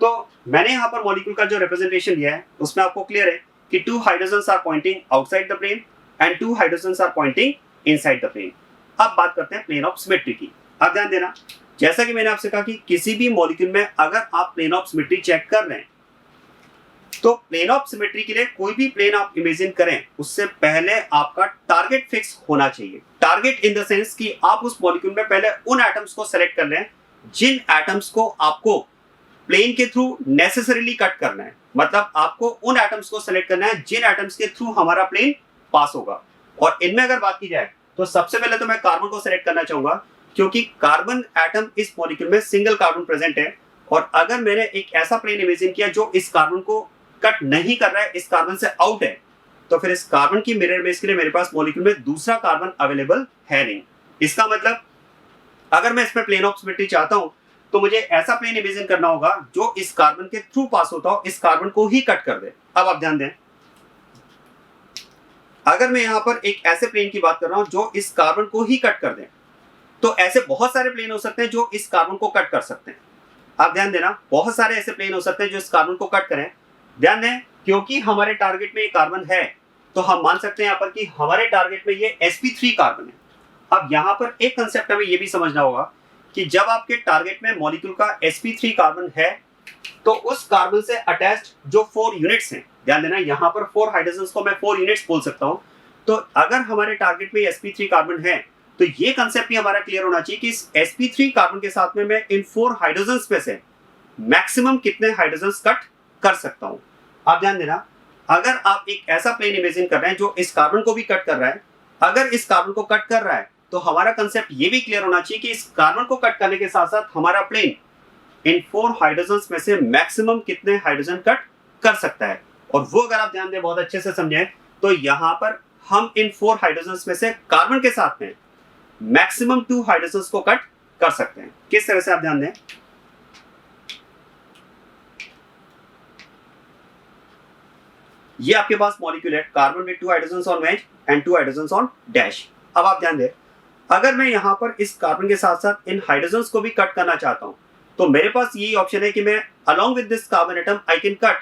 तो मैंने यहाँ पर मॉलिक्यूल का जो रिप्रेजेंटेशन लिया है उसमें आपको क्लियर है कि two hydrogens are pointing outside the plane and two hydrogens are pointing inside the plane. अब बात करते हैं प्लेन ऑफ सिमेट्री की। अब ध्यान देना, जैसा कि मैंने आपसे कहा कि किसी भी मॉलिक्यूल में अगर आप प्लेन ऑफ सिमेट्री चेक कर रहे हैं तो प्लेन ऑफ सिमेट्री के लिए कोई भी प्लेन आप इमेजिन करें उससे पहले आपका टारगेट फिक्स होना चाहिए। टारगेट इन द सेंस कि आप उस मॉलिक्यूल में पहले उन एटम्स को सेलेक्ट कर लें जिन एटम्स को आपको प्लेन के थ्रू नेसेसरीली कट करना है। मतलब आपको उन एटम्स को सेलेक्ट करना है जिन एटम्स के थ्रू हमारा प्लेन पास होगा। और इनमें अगर बात की जाए तो सबसे पहले तो मैं कार्बन को सेलेक्ट करना चाहूंगा, क्योंकि कार्बन एटम इस मॉलिक्यूल में सिंगल कार्बन प्रेजेंट है। और अगर मैंने एक ऐसा प्लेन इमेजिन किया जो इस कार्बन को कट नहीं कर रहा है, इस कार्बन से आउट है, तो फिर इस कार्बन की मिरर इमेज के लिए मेरे पास मॉलिक्यूल में दूसरा कार्बन अवेलेबल है नहीं। इसका मतलब अगर मैं इसमें प्लेन ऑफ सिमेट्री चाहता हूं तो मुझे ऐसा प्लेन इमेजिन करना होगा जो इस कार्बन के थ्रू पास होता हो, इस कार्बन को ही कट कर दे। अब आप ध्यान दें, अगर मैं यहां पर एक ऐसे प्लेन की बात कर रहा हूं जो इस कार्बन को ही कट कर दे, तो ऐसे बहुत सारे प्लेन हो सकते हैं जो इस कार्बन को कट कर सकते हैं। आप ध्यान देना, बहुत सारे ऐसे प्लेन हो सकते हैं जो इस कार्बन को कट करें। ध्यान दें, क्योंकि हमारे टारगेट में ये कार्बन है तो हम मान सकते हैं यहाँ पर कि हमारे टारगेट में ये sp3 कार्बन है। अब यहाँ पर एक कंसेप्ट हमें ये भी समझना होगा कि जब आपके टारगेट में मॉलिक्यूल का sp3 कार्बन है तो उस कार्बन से अटैच्ड जो 4 यूनिट्स हैं, ध्यान देना यहाँ पर 4 हाइड्रोजन्स को मैं 4 यूनिट्स बोल सकता हूँ। तो अगर हमारे टारगेट में sp3 कार्बन है तो ये कंसेप्ट भी हमारा क्लियर होना चाहिए कि इस sp3 कार्बन के साथ में मैं इन 4 हाइड्रोजन्स में से मैक्सिमम कितने हाइड्रोजन्स कट कर सकता हूं। आप ध्यान देना, अगर आप एक ऐसा प्लेन इमेजिन कर रहे हैं जो इस कार्बन को भी कट कर रहा है, अगर इस कार्बन को कट कर रहा है तो हमारा कंसेप्ट ये भी क्लियर होना चाहिए कि इस कार्बन को कट करने के साथ साथ हमारा प्लेन इन 4 हाइड्रोजन्स में से मैक्सिमम कितने हाइड्रोजन कट कर सकता है। और वो अगर आप ध्यान दें, बहुत अच्छे से समझें, तो यहाँ पर हम इन 4 हाइड्रोजन्स में से कार्बन के साथ में मैक्सिमम 2 हाइड्रोजन्स को कट कर सकते हैं। किस तरह से, आप ध्यान दें, ये आपके पास मॉलिक्यूल है carbon with 2 hydrogens on wedge and 2 hydrogens on dash. अब आप ध्यान दें, अगर मैं यहाँ पर इस कार्बन के साथ साथ इन हाइड्रोजन्स को भी कट करना चाहता हूँ तो मेरे पास यही ऑप्शन है कि मैं along with this carbon atom I can cut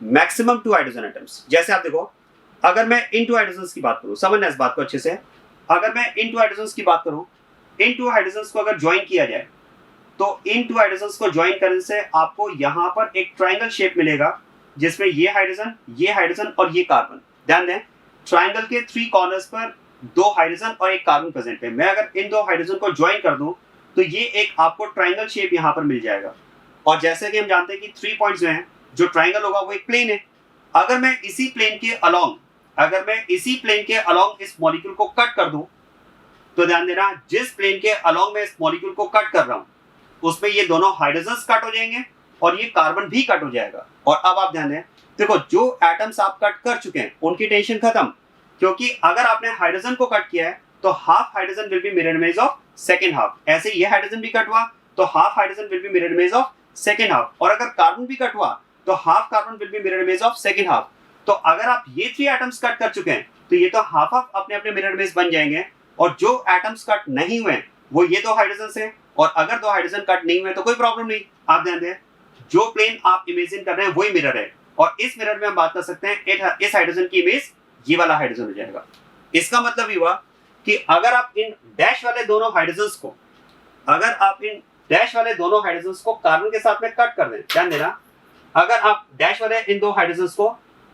maximum 2 hydrogen atoms. जैसे आप देखो, अगर मैं इन 2 हाइड्रोजन्स की बात करूँ, समझना इस बात को अच्छे से, अगर मैं इन 2 हाइड्रोजन्स की बात करूँ, इन 2 हाइड्रोजन्स को अगर ज्वाइन किया जाए तो इन 2 हाइड्रोजन्स को ज्वाइन करने से आपको यहाँ पर एक ट्राइंगल शेप मिलेगा जिसमें ये हाइड्रोजन और ये कार्बन। ध्यान दें, ट्राइंगल के 3 कॉर्नर्स पर दो हाइड्रोजन और एक कार्बन प्रेजेंट है, मैं अगर इन दो हाइड्रोजन को ज्वाइन कर दूं तो ये एक आपको ट्राइंगल शेप यहाँ पर मिल जाएगा। और जैसे कि हम जानते हैं कि 3 पॉइंट्स जो हैं, जो ट्राइंगल होगा वो एक प्लेन है। अगर मैं इसी प्लेन के अलोंग इस मॉलिक्यूल को कट कर दूं, तो ध्यान देना जिस प्लेन के अलोंग मैं इस मॉलिक्यूल को कट कर रहा हूं उसमें ये दोनों हाइड्रोजन कट हो जाएंगे और ये कार्बन भी कट हो जाएगा। और अब आप ध्यान दें, देखो जो एटम्स आप कट कर चुके हैं उनकी टेंशन खत्म, क्योंकि अगर आपने हाइड्रोजन को कट किया है तो half hydrogen will be mirror image of second half. ऐसे ये हाइड्रोजन भी कट हुआ तो half hydrogen will be mirror image of second half, और अगर कार्बन भी कट हुआ तो half carbon will be mirror image of second half. तो अगर आप ये 3 एटम्स कट कर चुके हैं तो ये तो हाफ हाफ अपने अपने मिरर इमेज बन जाएंगे, और जो एटम्स कट नहीं हुए वो ये दो हाइड्रोजन से, और अगर दो हाइड्रोजन कट नहीं हुए तो कोई प्रॉब्लम नहीं। आप ध्यान दें, जो प्लेन आप इमेजिन कर रहे हैं वही मिरर है, और इस मिरर में हम बात कर सकते हैं इस हाइड्रोजन की इमेज ये वाला हाइड्रोजन हो जाएगा। इसका मतलब ये हुआ कि अगर आप इन डैश वाले दोनों हाइड्रोजन्स को कार्बन के साथ में कट कर दें, ध्यान देना, अगर आप डैश वाले इन दो हाइड्रोजन्स को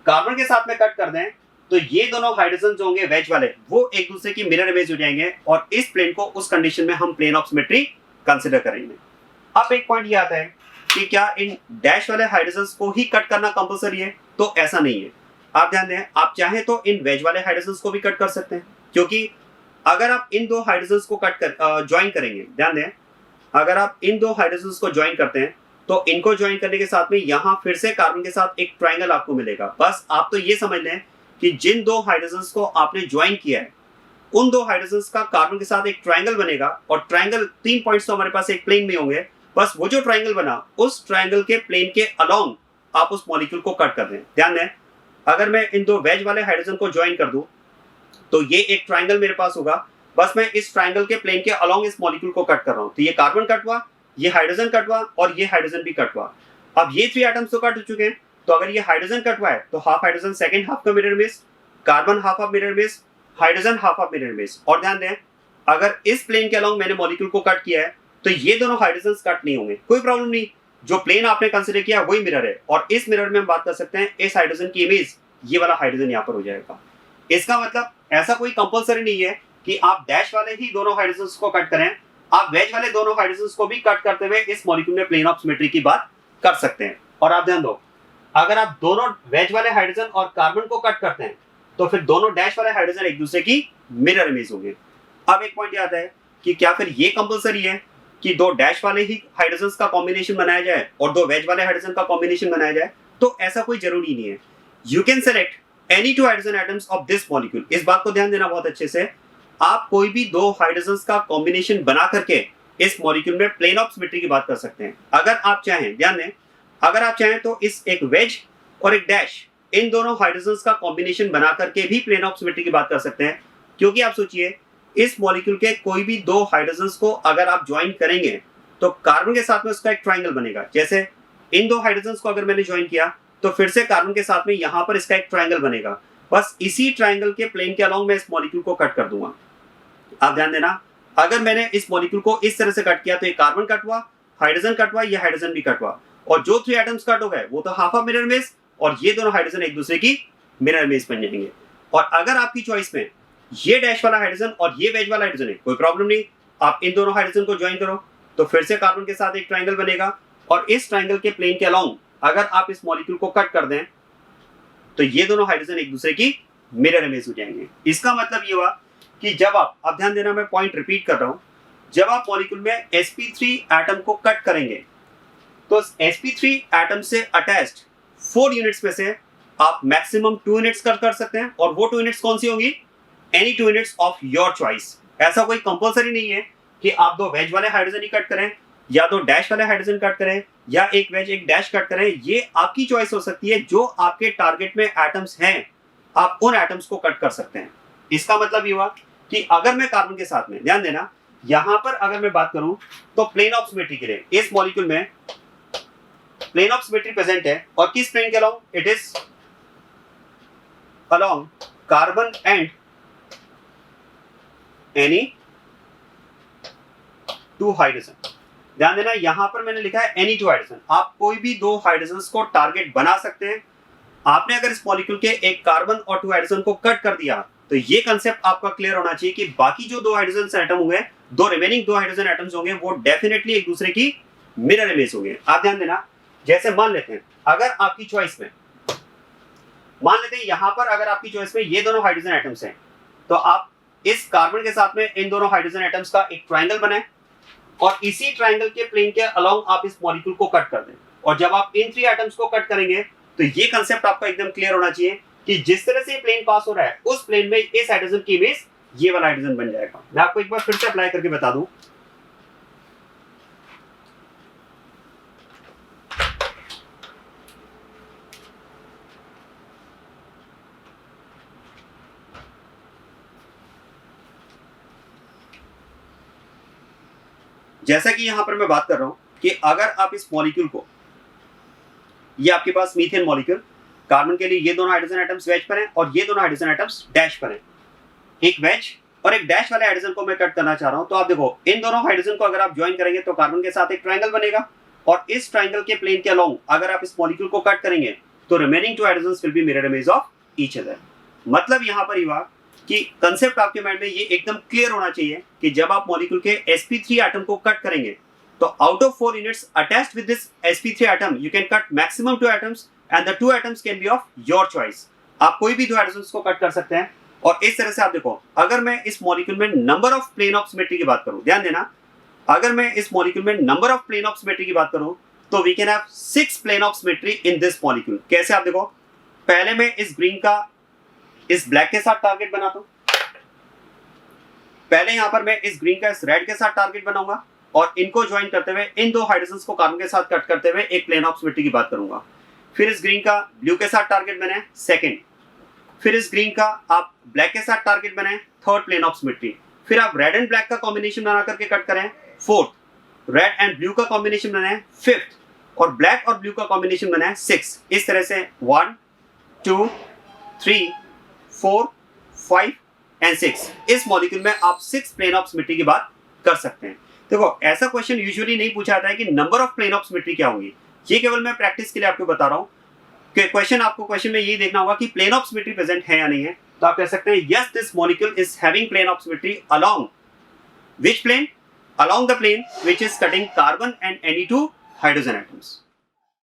कार्बन के साथ में कट कर दें तो ये दोनों हाइड्रोजन जो होंगे वेज वाले वो एक दूसरे की मिरर इमेज हो जाएंगे, और इस प्लेन को उस कंडीशन में हम प्लेन ऑफ सिमेट्री कंसीडर करेंगे। अब एक पॉइंट ये आता है कि क्या इन डैश वाले हाइड्रोजन्स को ही कट करना कंपलसरी है? तो ऐसा नहीं है। आप ध्यान दें, आप चाहें तो इन वेज वाले हाइड्रोजन्स को भी कट कर सकते हैं, क्योंकि अगर आप इन दो हाइड्रोजन्स को ज्वाइन करेंगे, ध्यान दें, अगर आप इन दो हाइड्रोजन्स को ज्वाइन करते हैं तो इनको ज्वाइन करने के साथ में यहाँ फिर से कार्बन के साथ एक ट्राइंगल आपको मिलेगा। बस आप तो ये समझ लें कि जिन दो हाइड्रोजन्स को आपने ज्वाइन किया है उन दो हाइड्रोजन्स का कार्बन के साथ एक ट्राइंगल बनेगा, और ट्राइंगल 3 पॉइंट्स तो हमारे पास एक प्लेन में होंगे। बस वो जो ट्राइंगल बना उस ट्राइंगल के प्लेन के अलोंग आप उस मॉलिक्यूल को कट कर दें। ध्यान दें, अगर मैं इन दो वेज वाले हाइड्रोजन को ज्वाइन कर दूं तो ये एक ट्राइंगल मेरे पास होगा, बस मैं इस ट्राइंगल के प्लेन के अलोंग इस मॉलिक्यूल को कट कर रहा हूं, तो ये कार्बन कट हुआ, ये हाइड्रोजन कट हुआ और ये हाइड्रोजन भी कट हुआ। अब ये 3 एटम्स तो कट हो चुके हैं, तो अगर ये हाइड्रोजन कट हुआ है तो हाफ हाइड्रोजन सेकंड हाफ का mirror image, carbon half of mirror image, hydrogen half of mirror image. और ध्यान दें, अगर इस प्लेन के अलोंग मैंने मॉलिक्यूल को कट किया है तो ये दोनों हाइड्रोजन कट नहीं होंगे, कोई प्रॉब्लम नहीं, जो प्लेन आपने कंसीडर किया वही मिरर है, और इस मिरर में हम बात कर सकते हैं इस हाइड्रोजन की इमेज ये वाला हाइड्रोजन यहाँ पर हो जाएगा। इसका मतलब ऐसा कोई कंपलसरी नहीं है कि आप डैश वाले ही दोनों हाइड्रोजन को कट करें, आप वेज वाले दोनों हाइड्रोजन को भी कट करते हुए इस मॉलिक्यूल में प्लेन ऑफ सिमेट्री की बात कर सकते हैं। और आप ध्यान दो, अगर आप दोनों वेज वाले हाइड्रोजन और कार्बन को कट करते हैं तो फिर दोनों डैश वाले हाइड्रोजन एक दूसरे की मिरर इमेज होंगे। अब एक पॉइंट आता है कि क्या फिर ये कंपलसरी है कि दो डैश वाले ही हाइड्रोजन का कॉम्बिनेशन बनाया जाए और दो वेज वाले हाइड्रोजन का कॉम्बिनेशन बनाया जाए? तो ऐसा कोई जरूरी नहीं है। You can select any 2 hydrogen atoms of this molecule. इस बात को ध्यान देना बहुत अच्छे से, आप कोई भी दो हाइड्रोजन का कॉम्बिनेशन बना करके इस मॉलिक्यूल में प्लेन ऑफ सिमेट्री की बात कर सकते हैं। अगर आप चाहें, ध्यान दें, अगर आप चाहें तो इस एक वेज और एक डैश इन दोनों हाइड्रोजन का कॉम्बिनेशन बना करके भी प्लेन ऑफ सिमेट्री की बात कर सकते हैं, क्योंकि आप सोचिए इस मॉलिक्यूल के कोई भी दो हाइड्रोजन को अगर आप ज्वाइन करेंगे तो कार्बन के साथ में उसका एक ट्राइंगल बनेगा। जैसे इन दो हाइड्रोजन को अगर मैंने ज्वाइन किया तो फिर से कार्बन के साथ में यहाँ पर इसका एक ट्राइंगल बनेगा, बस इसी ट्राइंगल के प्लेन के अलोंग मैं इस मॉलिक्यूल को कट कर दूंगा। आप ध्यान देना, अगर मैंने इस मॉलिक्यूल को इस तरह से कट किया तो ये कार्बन कट हुआ, हाइड्रोजन कट हुआ, ये हाइड्रोजन भी कट हुआ, और जो 3 एटम्स कट हो गए वो तो हाफ ऑफ मिरर इमेज, और ये दोनों हाइड्रोजन एक दूसरे की मिरर इमेज बन जाएंगे। और अगर आपकी चॉइस में ये डैश वाला हाइड्रोजन और ये वेज वाला हाइड्रोजन है, कोई प्रॉब्लम नहीं, आप इन दोनों हाइड्रोजन को ज्वाइन करो तो फिर से कार्बन के साथ एक ट्राइंगल बनेगा, और इस ट्राइंगल के प्लेन के अलोंग अगर आप इस मॉलिक्यूल को कट कर दें तो ये दोनों हाइड्रोजन एक दूसरे की मिरर इमेज हो जाएंगे। इसका मतलब ये हुआ कि जब आप ध्यान देना, मैं पॉइंट रिपीट कर रहा हूं, जब आप मॉलिक्यूल में sp3 एटम को कट करेंगे तो sp3 एटम से अटैच्ड 4 यूनिट्स में से आप मैक्सिमम 2 यूनिट्स कट कर सकते हैं, और वो 2 यूनिट्स कौन सी होंगी? Any 2 units of your choice. ऐसा कोई कंपलसरी नहीं है कि आप दो वेज वाले हाइड्रोजन ही कट करें या दो डैश वाले हाइड्रोजन कट करें या एक वेज एक डैश कट करें, ये आपकी चॉइस हो सकती है। जो आपके टारगेट में एटम्स हैं आप उन एटम्स को कट कर सकते हैं। इसका मतलब ये हुआ कि अगर मैं कार्बन के साथ में, ध्यान देना, यहां पर अगर मैं बात करूं तो प्लेन ऑफ सिमेट्री के लिए इस मॉलिक्यूल में प्लेन ऑफ सिमेट्री प्रेजेंट है, और किस प्लेन के along? It is along carbon and any 2 hydrogen. ध्यान देना, यहां पर मैंने लिखा है एनी 2 हाइड्रोजन। आप कोई भी दो हाइड्रोजन को टारगेट बना सकते हैं। आपने अगर इस मॉलिक्यूल के एक कार्बन और 2 हाइड्रोजन को कट कर दिया तो ये कंसेप्ट आपका क्लियर होना चाहिए कि बाकी जो दो हाइड्रोजन एटम हुए, दो रिमेनिंग दो हाइड्रोजन एटम्स होंगे, वो डेफिनेटली एक दूसरे की मिरर इमेज होंगे। आप ध्यान देना, जैसे मान लेते हैं अगर आपकी चॉइस में, मान लेते हैं यहां पर अगर आपकी चॉइस में ये दोनों हाइड्रोजन एटम्स हैं, तो आप इस कार्बन के साथ में इन दोनों हाइड्रोजन एटम्स का एक ट्रायंगल बनाएं और इसी ट्रायंगल के प्लेन के अलोंग आप इस मॉलिक्यूल को कट कर दें। और जब आप इन 3 एटम्स को कट करेंगे तो ये कंसेप्ट आपका एकदम क्लियर होना चाहिए कि जिस तरह से प्लेन पास हो रहा है उस प्लेन में इस हाइड्रोजन की इमेज ये वाला हाइड्रोजन बन जाएगा। मैं आपको एक बार फिर से अप्लाई करके बता दूं। जैसा कि यहां पर मैं बात कर रहा हूं कि अगर आप इस मॉलिक्यूल को, ये आपके पास मीथेन मॉलिक्यूल, कार्बन के लिए ये दोनों हाइड्रोजन एटम्स वेज पर हैं और ये दोनों हाइड्रोजन एटम्स डैश पर हैं। एक वेज और एक डैश वाले हाइड्रोजन को मैं कट करना चाह रहा हूं, तो आप देखो इन दोनों हाइड्रोजन को अगर आप ज्वाइन करेंगे तो कार्बन के साथ एक ट्रायंगल बनेगा और इस ट्रायंगल के प्लेन के अलोंग अगर आप इस मॉलिक्यूल को कट करेंगे तो remaining 2 hydrogens will be mirror image of each other. मतलब यहां पर ये हुआ कि कंसेप्ट आपके माइंड में ये एकदम क्लियर होना चाहिए कि जब आप मॉलिक्यूल के sp3 एटम को कट करेंगे तो out of 4 units attached with this sp3 atom you can cut maximum 2 atoms and the 2 atoms can be of your choice. आप कोई भी 2 हाइड्रोजन्स को कट कर सकते हैं। और इस तरह से आप देखो, अगर मैं इस मॉलिक्यूल में number of plane of symmetry की बात करूं, ध्यान देना, अगर मैं इस मॉलिक्यूल में number of plane of symmetry की बात करूं तो we can have 6 plane of symmetry in this molecule. कैसे? आप देखो, पहले मैं इस ग्रीन का इस ब्लैक के साथ टारगेट बनाता हूं, पहले यहां पर मैं इस ग्रीन का इस रेड के साथ टारगेट बनाऊंगा और इनको ज्वाइन करते हुए इन दो हाइड्रोजन्स को कार्बन के साथ कट करते हुए एक प्लेन ऑफ सिमेट्री की बात करूंगा। फिर इस ग्रीन का ब्लू के साथ टारगेट बनाए, सेकंड। फिर इस ग्रीन का आप ब्लैक के साथ टारगेट बनाए, थर्ड प्लेन ऑफ सिमेट्री। फिर आप रेड एंड ब्लैक का कॉम्बिनेशन बना करके कट करें, फोर्थ। रेड एंड ब्लू का कॉम्बिनेशन बनाए, फिफ्थ। और ब्लैक और ब्लू का कॉम्बिनेशन बनाए, सिक्स। इस तरह से 1 2 3 4 5 एंड 6 इस मॉलिक्यूल में आप 6 प्लेन ऑफ सिमेट्री की बात कर सकते हैं। देखो, ऐसा क्वेश्चन यूजुअली नहीं पूछा जाता है कि number of plane of symmetry क्या होंगी। ये केवल मैं प्रैक्टिस के लिए आपको बता रहा हूं कि आपको क्वेश्चन में ये देखना होगा कि प्लेन ऑफ सिमेट्री प्रेजेंट है या नहीं है। तो आप कह सकते हैं yes this molecule is having plane of symmetry along which plane? Along the plane which is cutting carbon and Ni2 hydrogen atoms.